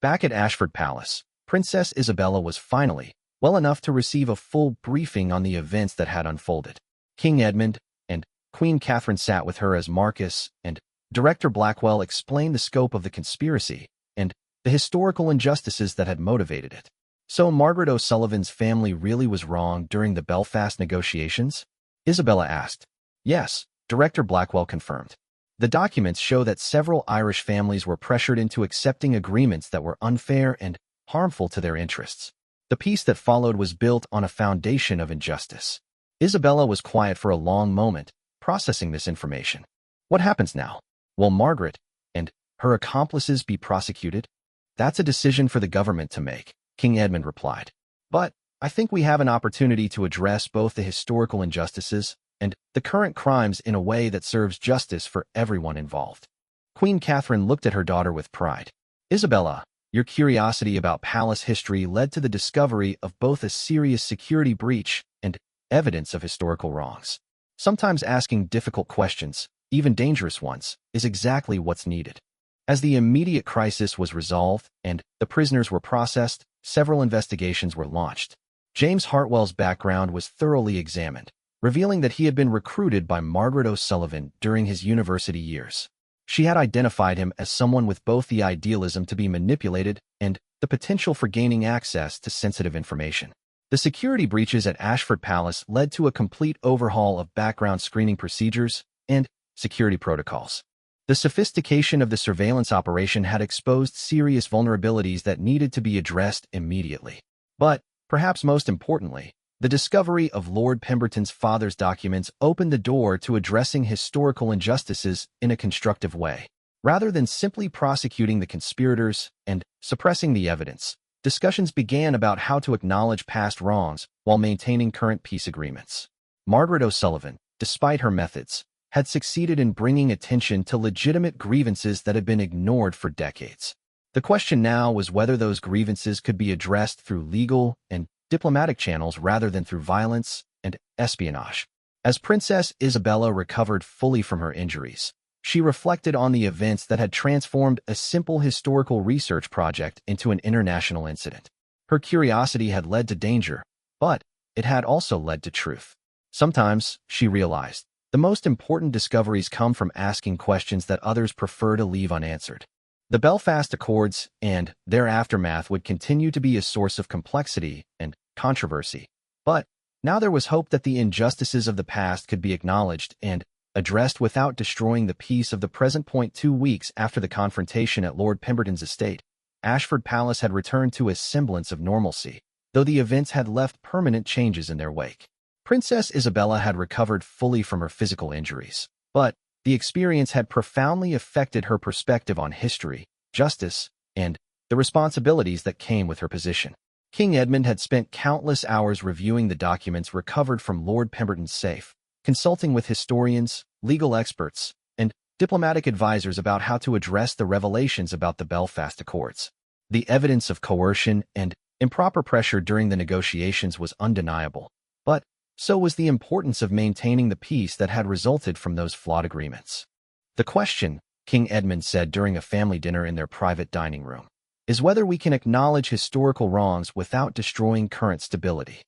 Back at Ashford Palace, Princess Isabella was finally well enough to receive a full briefing on the events that had unfolded. King Edmund and Queen Catherine sat with her as Marquis, and Director Blackwell explained the scope of the conspiracy and the historical injustices that had motivated it. So Margaret O'Sullivan's family really was wrong during the Belfast negotiations? Isabella asked. Yes, Director Blackwell confirmed. The documents show that several Irish families were pressured into accepting agreements that were unfair and harmful to their interests. The peace that followed was built on a foundation of injustice. Isabella was quiet for a long moment, processing this information. What happens now? Will Margaret and her accomplices be prosecuted? That's a decision for the government to make, King Edmund replied. But I think we have an opportunity to address both the historical injustices and the current crimes in a way that serves justice for everyone involved. Queen Catherine looked at her daughter with pride. Isabella, your curiosity about palace history led to the discovery of both a serious security breach and evidence of historical wrongs. Sometimes asking difficult questions, even dangerous ones, is exactly what's needed. As the immediate crisis was resolved and the prisoners were processed, several investigations were launched. James Hartwell's background was thoroughly examined, revealing that he had been recruited by Margaret O'Sullivan during his university years. She had identified him as someone with both the idealism to be manipulated and the potential for gaining access to sensitive information. The security breaches at Ashford Palace led to a complete overhaul of background screening procedures and security protocols. The sophistication of the surveillance operation had exposed serious vulnerabilities that needed to be addressed immediately. But, perhaps most importantly, the discovery of Lord Pemberton's father's documents opened the door to addressing historical injustices in a constructive way. Rather than simply prosecuting the conspirators and suppressing the evidence, discussions began about how to acknowledge past wrongs while maintaining current peace agreements. Margaret O'Sullivan, despite her methods, had succeeded in bringing attention to legitimate grievances that had been ignored for decades. The question now was whether those grievances could be addressed through legal and diplomatic channels rather than through violence and espionage. As Princess Isabella recovered fully from her injuries, she reflected on the events that had transformed a simple historical research project into an international incident. Her curiosity had led to danger, but it had also led to truth. Sometimes, she realized, the most important discoveries come from asking questions that others prefer to leave unanswered. The Belfast Accords and their aftermath would continue to be a source of complexity and controversy. But now there was hope that the injustices of the past could be acknowledged and addressed without destroying the peace of the present. 2 weeks after the confrontation at Lord Pemberton's estate, Ashford Palace had returned to a semblance of normalcy, though the events had left permanent changes in their wake. Princess Isabella had recovered fully from her physical injuries, but the experience had profoundly affected her perspective on history, justice, and the responsibilities that came with her position. King Edmund had spent countless hours reviewing the documents recovered from Lord Pemberton's safe, consulting with historians, legal experts, and diplomatic advisors about how to address the revelations about the Belfast Accords. The evidence of coercion and improper pressure during the negotiations was undeniable, but so was the importance of maintaining the peace that had resulted from those flawed agreements. The question, King Edmund said during a family dinner in their private dining room, is whether we can acknowledge historical wrongs without destroying current stability.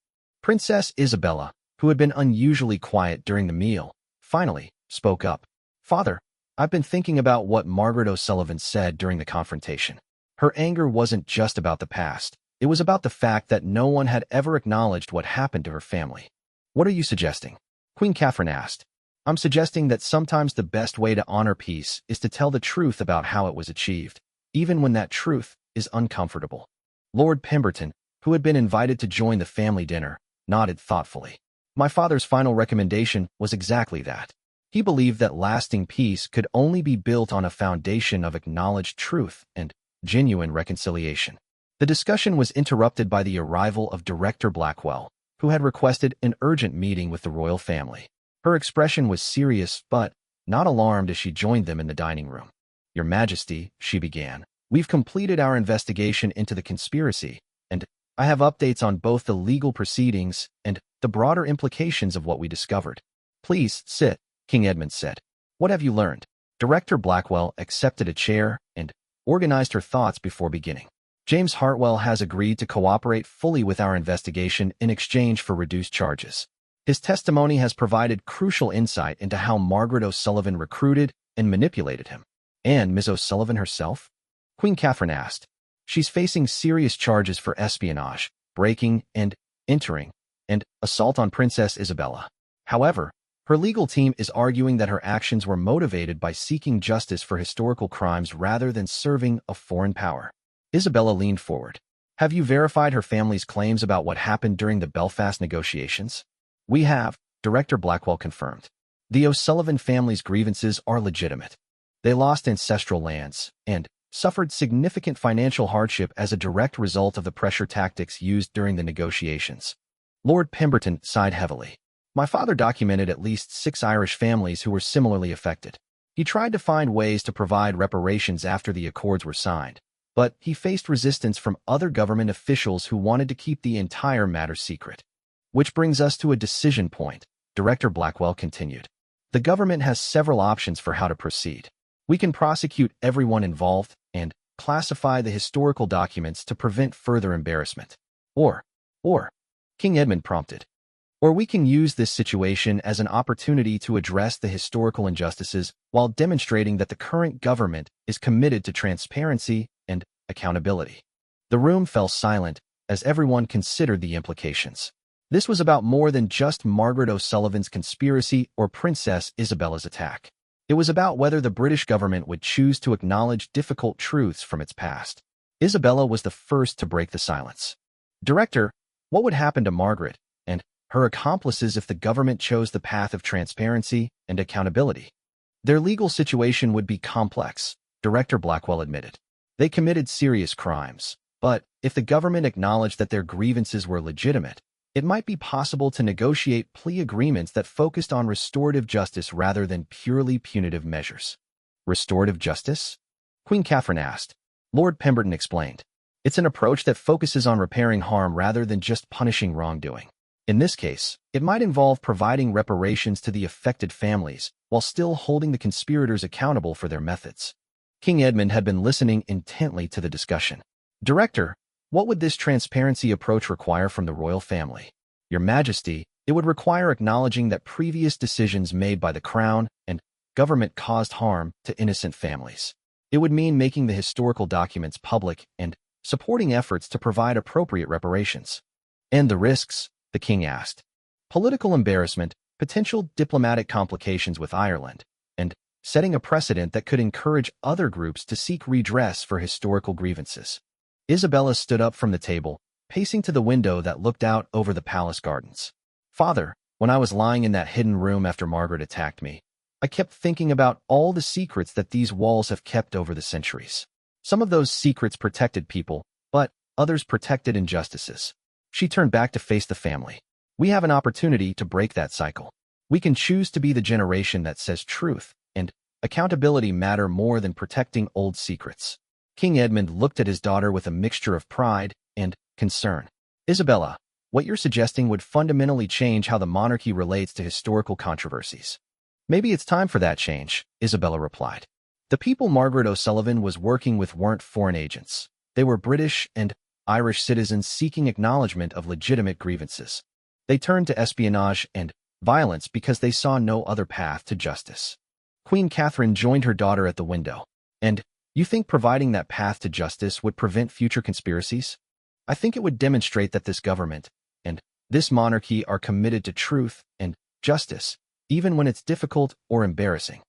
Princess Isabella, who had been unusually quiet during the meal, finally spoke up. Father, I've been thinking about what Margaret O'Sullivan said during the confrontation. Her anger wasn't just about the past. It was about the fact that no one had ever acknowledged what happened to her family. What are you suggesting? Queen Catherine asked. I'm suggesting that sometimes the best way to honor peace is to tell the truth about how it was achieved, even when that truth is uncomfortable. Lord Pemberton, who had been invited to join the family dinner, nodded thoughtfully. My father's final recommendation was exactly that. He believed that lasting peace could only be built on a foundation of acknowledged truth and genuine reconciliation. The discussion was interrupted by the arrival of Director Blackwell, who had requested an urgent meeting with the royal family. Her expression was serious but not alarmed as she joined them in the dining room. Your Majesty, she began, we've completed our investigation into the conspiracy, and I have updates on both the legal proceedings and the broader implications of what we discovered. Please sit, King Edmund said. What have you learned? Director Blackwell accepted a chair and organized her thoughts before beginning. James Hartwell has agreed to cooperate fully with our investigation in exchange for reduced charges. His testimony has provided crucial insight into how Margaret O'Sullivan recruited and manipulated him. And Ms. O'Sullivan herself? Queen Catherine asked. She's facing serious charges for espionage, breaking and entering, and assault on Princess Isabella. However, her legal team is arguing that her actions were motivated by seeking justice for historical crimes rather than serving a foreign power. Isabella leaned forward. Have you verified her family's claims about what happened during the Belfast negotiations? We have, Director Blackwell confirmed. The O'Sullivan family's grievances are legitimate. They lost ancestral lands and suffered significant financial hardship as a direct result of the pressure tactics used during the negotiations. Lord Pemberton sighed heavily. My father documented at least 6 Irish families who were similarly affected. He tried to find ways to provide reparations after the accords were signed, but he faced resistance from other government officials who wanted to keep the entire matter secret. Which brings us to a decision point, Director Blackwell continued. The government has several options for how to proceed. We can prosecute everyone involved and classify the historical documents to prevent further embarrassment. Or, King Edmund prompted. Or we can use this situation as an opportunity to address the historical injustices while demonstrating that the current government is committed to transparency and accountability. The room fell silent as everyone considered the implications. This was about more than just Margaret O'Sullivan's conspiracy or Princess Isabella's attack. It was about whether the British government would choose to acknowledge difficult truths from its past. Isabella was the first to break the silence. Director, what would happen to Margaret and her accomplices if the government chose the path of transparency and accountability? Their legal situation would be complex, Director Blackwell admitted. They committed serious crimes, but if the government acknowledged that their grievances were legitimate, it might be possible to negotiate plea agreements that focused on restorative justice rather than purely punitive measures. Restorative justice? Queen Catherine asked. Lord Pemberton explained. It's an approach that focuses on repairing harm rather than just punishing wrongdoing. In this case, it might involve providing reparations to the affected families while still holding the conspirators accountable for their methods. King Edmund had been listening intently to the discussion. Director, what would this transparency approach require from the royal family? Your Majesty, it would require acknowledging that previous decisions made by the Crown and government caused harm to innocent families. It would mean making the historical documents public and supporting efforts to provide appropriate reparations. And the risks, the king asked. Political embarrassment, potential diplomatic complications with Ireland, and setting a precedent that could encourage other groups to seek redress for historical grievances. Isabella stood up from the table, pacing to the window that looked out over the palace gardens. Father, when I was lying in that hidden room after Margaret attacked me, I kept thinking about all the secrets that these walls have kept over the centuries. Some of those secrets protected people, but others protected injustices. She turned back to face the family. We have an opportunity to break that cycle. We can choose to be the generation that says truth and accountability matter more than protecting old secrets. King Edmund looked at his daughter with a mixture of pride and concern. Isabella, what you're suggesting would fundamentally change how the monarchy relates to historical controversies. Maybe it's time for that change, Isabella replied. The people Margaret O'Sullivan was working with weren't foreign agents. They were British and Irish citizens seeking acknowledgement of legitimate grievances. They turned to espionage and violence because they saw no other path to justice. Queen Catherine joined her daughter at the window. And you think providing that path to justice would prevent future conspiracies? I think it would demonstrate that this government and this monarchy are committed to truth and justice, even when it's difficult or embarrassing.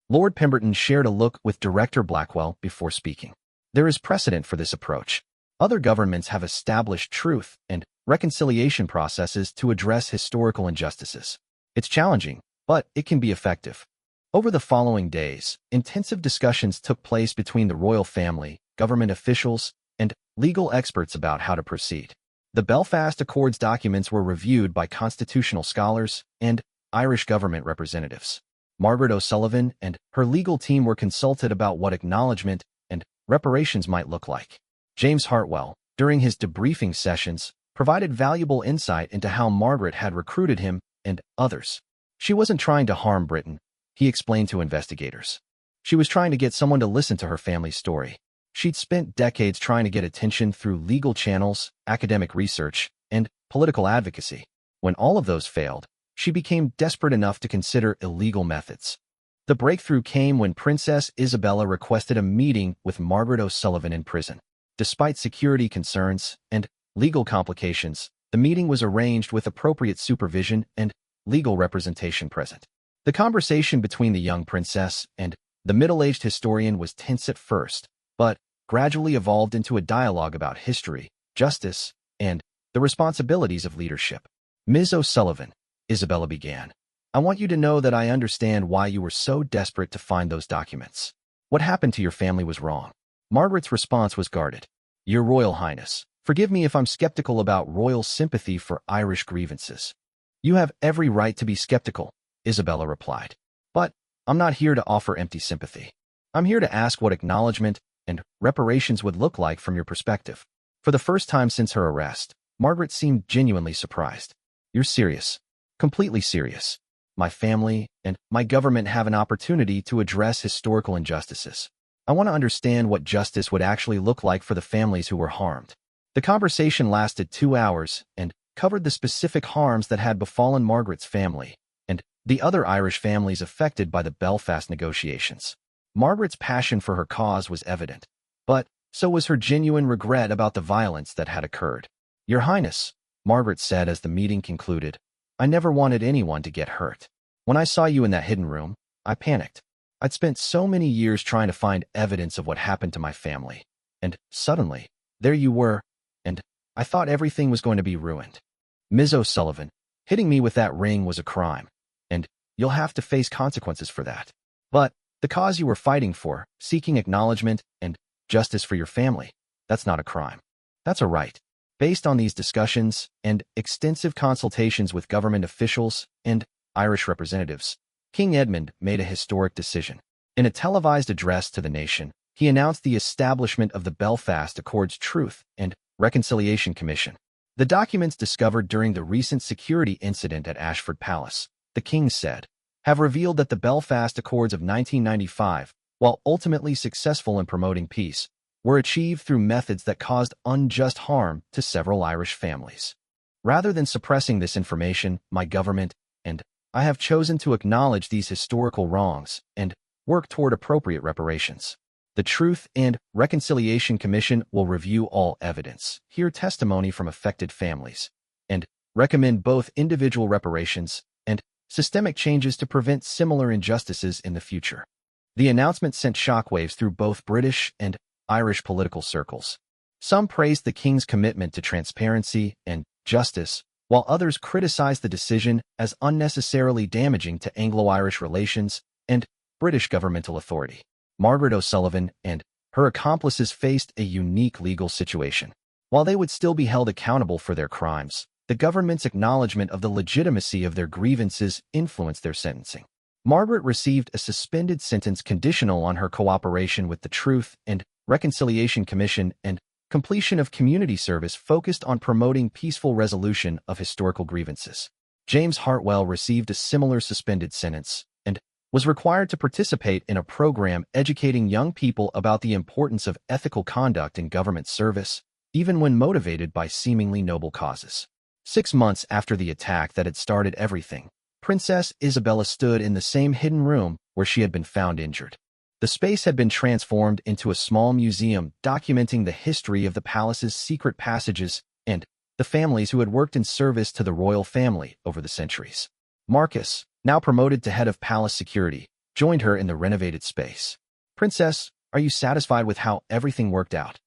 Lord Pemberton shared a look with Director Blackwell before speaking. There is precedent for this approach. Other governments have established truth and reconciliation processes to address historical injustices. It's challenging, but it can be effective. Over the following days, intensive discussions took place between the royal family, government officials, and legal experts about how to proceed. The Belfast Accords documents were reviewed by constitutional scholars and Irish government representatives. Margaret O'Sullivan and her legal team were consulted about what acknowledgement and reparations might look like. James Hartwell, during his debriefing sessions, provided valuable insight into how Margaret had recruited him and others. She wasn't trying to harm Britain, he explained to investigators. She was trying to get someone to listen to her family's story. She'd spent decades trying to get attention through legal channels, academic research, and political advocacy. When all of those failed, she became desperate enough to consider illegal methods. The breakthrough came when Princess Isabella requested a meeting with Margaret O'Sullivan in prison. Despite security concerns and legal complications, the meeting was arranged with appropriate supervision and legal representation present. The conversation between the young princess and the middle-aged historian was tense at first, but gradually evolved into a dialogue about history, justice, and the responsibilities of leadership. Ms. O'Sullivan, Isabella began, I want you to know that I understand why you were so desperate to find those documents. What happened to your family was wrong. Margaret's response was guarded. Your Royal Highness, forgive me if I'm skeptical about royal sympathy for Irish grievances. You have every right to be skeptical, Isabella replied. But I'm not here to offer empty sympathy. I'm here to ask what acknowledgement and reparations would look like from your perspective. For the first time since her arrest, Margaret seemed genuinely surprised. You're serious. Completely serious. My family and my government have an opportunity to address historical injustices. I want to understand what justice would actually look like for the families who were harmed. The conversation lasted 2 hours and covered the specific harms that had befallen Margaret's family and the other Irish families affected by the Belfast negotiations. Margaret's passion for her cause was evident, but so was her genuine regret about the violence that had occurred. Your Highness, Margaret said as the meeting concluded, I never wanted anyone to get hurt. When I saw you in that hidden room, I panicked. I'd spent so many years trying to find evidence of what happened to my family. And suddenly, there you were, and I thought everything was going to be ruined. Ms. O'Sullivan, hitting me with that ring was a crime, and you'll have to face consequences for that. But the cause you were fighting for, seeking acknowledgement and justice for your family, that's not a crime. That's a right. Based on these discussions and extensive consultations with government officials and Irish representatives, King Edmund made a historic decision. In a televised address to the nation, he announced the establishment of the Belfast Accords Truth and Reconciliation Commission. The documents discovered during the recent security incident at Ashford Palace, the king said, have revealed that the Belfast Accords of 1995, while ultimately successful in promoting peace, were achieved through methods that caused unjust harm to several Irish families. Rather than suppressing this information, my government and I have chosen to acknowledge these historical wrongs and work toward appropriate reparations. The Truth and Reconciliation Commission will review all evidence, hear testimony from affected families, and recommend both individual reparations and systemic changes to prevent similar injustices in the future. The announcement sent shockwaves through both British and Irish political circles. Some praised the King's commitment to transparency and justice, while others criticized the decision as unnecessarily damaging to Anglo-Irish relations and British governmental authority. Margaret O'Sullivan and her accomplices faced a unique legal situation. While they would still be held accountable for their crimes, the government's acknowledgement of the legitimacy of their grievances influenced their sentencing. Margaret received a suspended sentence conditional on her cooperation with the Truth and Reconciliation Commission and completion of community service focused on promoting peaceful resolution of historical grievances. James Hartwell received a similar suspended sentence and was required to participate in a program educating young people about the importance of ethical conduct in government service, even when motivated by seemingly noble causes. 6 months after the attack that had started everything, Princess Isabella stood in the same hidden room where she had been found injured. The space had been transformed into a small museum documenting the history of the palace's secret passages and the families who had worked in service to the royal family over the centuries. Marcus, now promoted to head of palace security, joined her in the renovated space. "Princess, are you satisfied with how everything worked out?"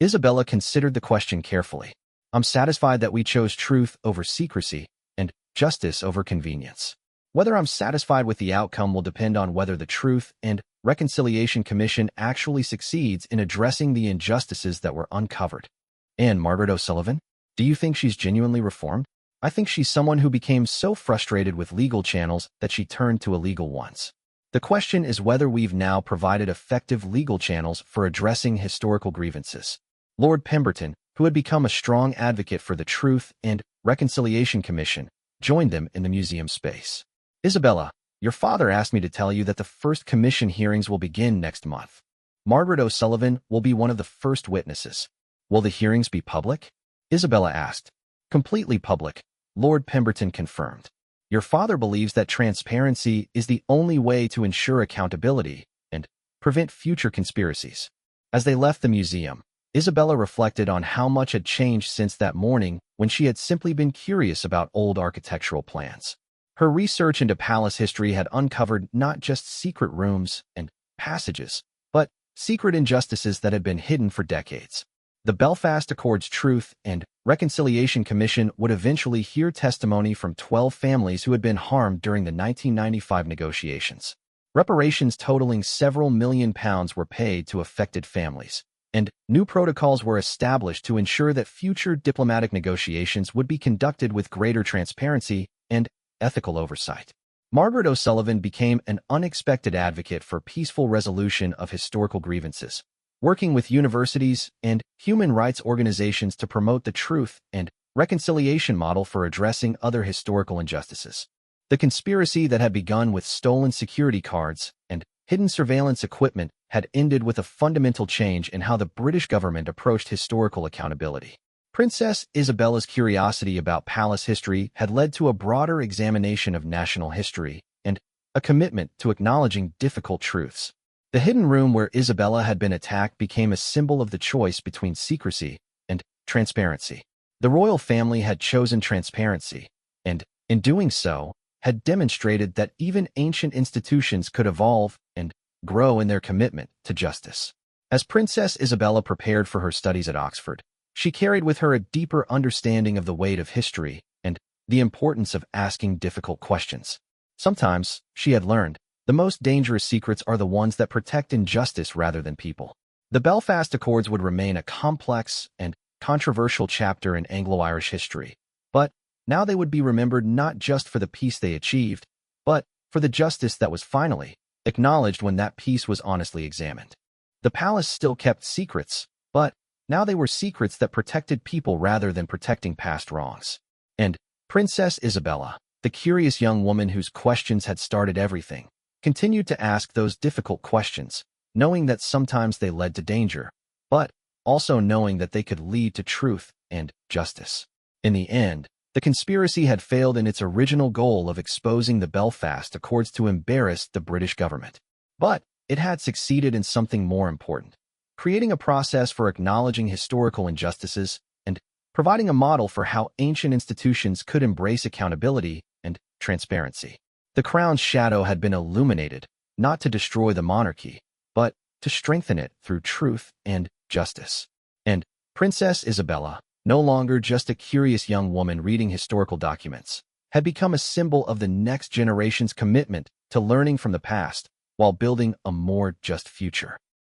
Isabella considered the question carefully. "I'm satisfied that we chose truth over secrecy and justice over convenience. Whether I'm satisfied with the outcome will depend on whether the Truth and Reconciliation Commission actually succeeds in addressing the injustices that were uncovered." And Margaret O'Sullivan? Do you think she's genuinely reformed? I think she's someone who became so frustrated with legal channels that she turned to illegal ones. The question is whether we've now provided effective legal channels for addressing historical grievances. Lord Pemberton, who had become a strong advocate for the Truth and Reconciliation Commission, joined them in the museum space. "Isabella, your father asked me to tell you that the first commission hearings will begin next month. Margaret O'Sullivan will be one of the first witnesses. Will the hearings be public?" Isabella asked. "Completely public," Lord Pemberton confirmed. "Your father believes that transparency is the only way to ensure accountability and prevent future conspiracies." As they left the museum, Isabella reflected on how much had changed since that morning when she had simply been curious about old architectural plans. Her research into palace history had uncovered not just secret rooms and passages, but secret injustices that had been hidden for decades. The Belfast Accords Truth and Reconciliation Commission would eventually hear testimony from 12 families who had been harmed during the 1995 negotiations. Reparations totaling several £1 million were paid to affected families, and new protocols were established to ensure that future diplomatic negotiations would be conducted with greater transparency and ethical oversight. Margaret O'Sullivan became an unexpected advocate for peaceful resolution of historical grievances, working with universities and human rights organizations to promote the Truth and Reconciliation model for addressing other historical injustices. The conspiracy that had begun with stolen security cards and hidden surveillance equipment had ended with a fundamental change in how the British government approached historical accountability. Princess Isabella's curiosity about palace history had led to a broader examination of national history and a commitment to acknowledging difficult truths. The hidden room where Isabella had been attacked became a symbol of the choice between secrecy and transparency. The royal family had chosen transparency, and, in doing so, had demonstrated that even ancient institutions could evolve and grow in their commitment to justice. As Princess Isabella prepared for her studies at Oxford, she carried with her a deeper understanding of the weight of history and the importance of asking difficult questions. Sometimes, she had learned, the most dangerous secrets are the ones that protect injustice rather than people. The Belfast Accords would remain a complex and controversial chapter in Anglo-Irish history, but now they would be remembered not just for the peace they achieved, but for the justice that was finally acknowledged when that peace was honestly examined. The palace still kept secrets, but now they were secrets that protected people rather than protecting past wrongs. And Princess Isabella, the curious young woman whose questions had started everything, continued to ask those difficult questions, knowing that sometimes they led to danger, but also knowing that they could lead to truth and justice. In the end, the conspiracy had failed in its original goal of exposing the Belfast Accords to embarrass the British government. But it had succeeded in something more important, creating a process for acknowledging historical injustices and providing a model for how ancient institutions could embrace accountability and transparency. The crown's shadow had been illuminated, not to destroy the monarchy, but to strengthen it through truth and justice. And Princess Isabella, no longer just a curious young woman reading historical documents, had become a symbol of the next generation's commitment to learning from the past while building a more just future.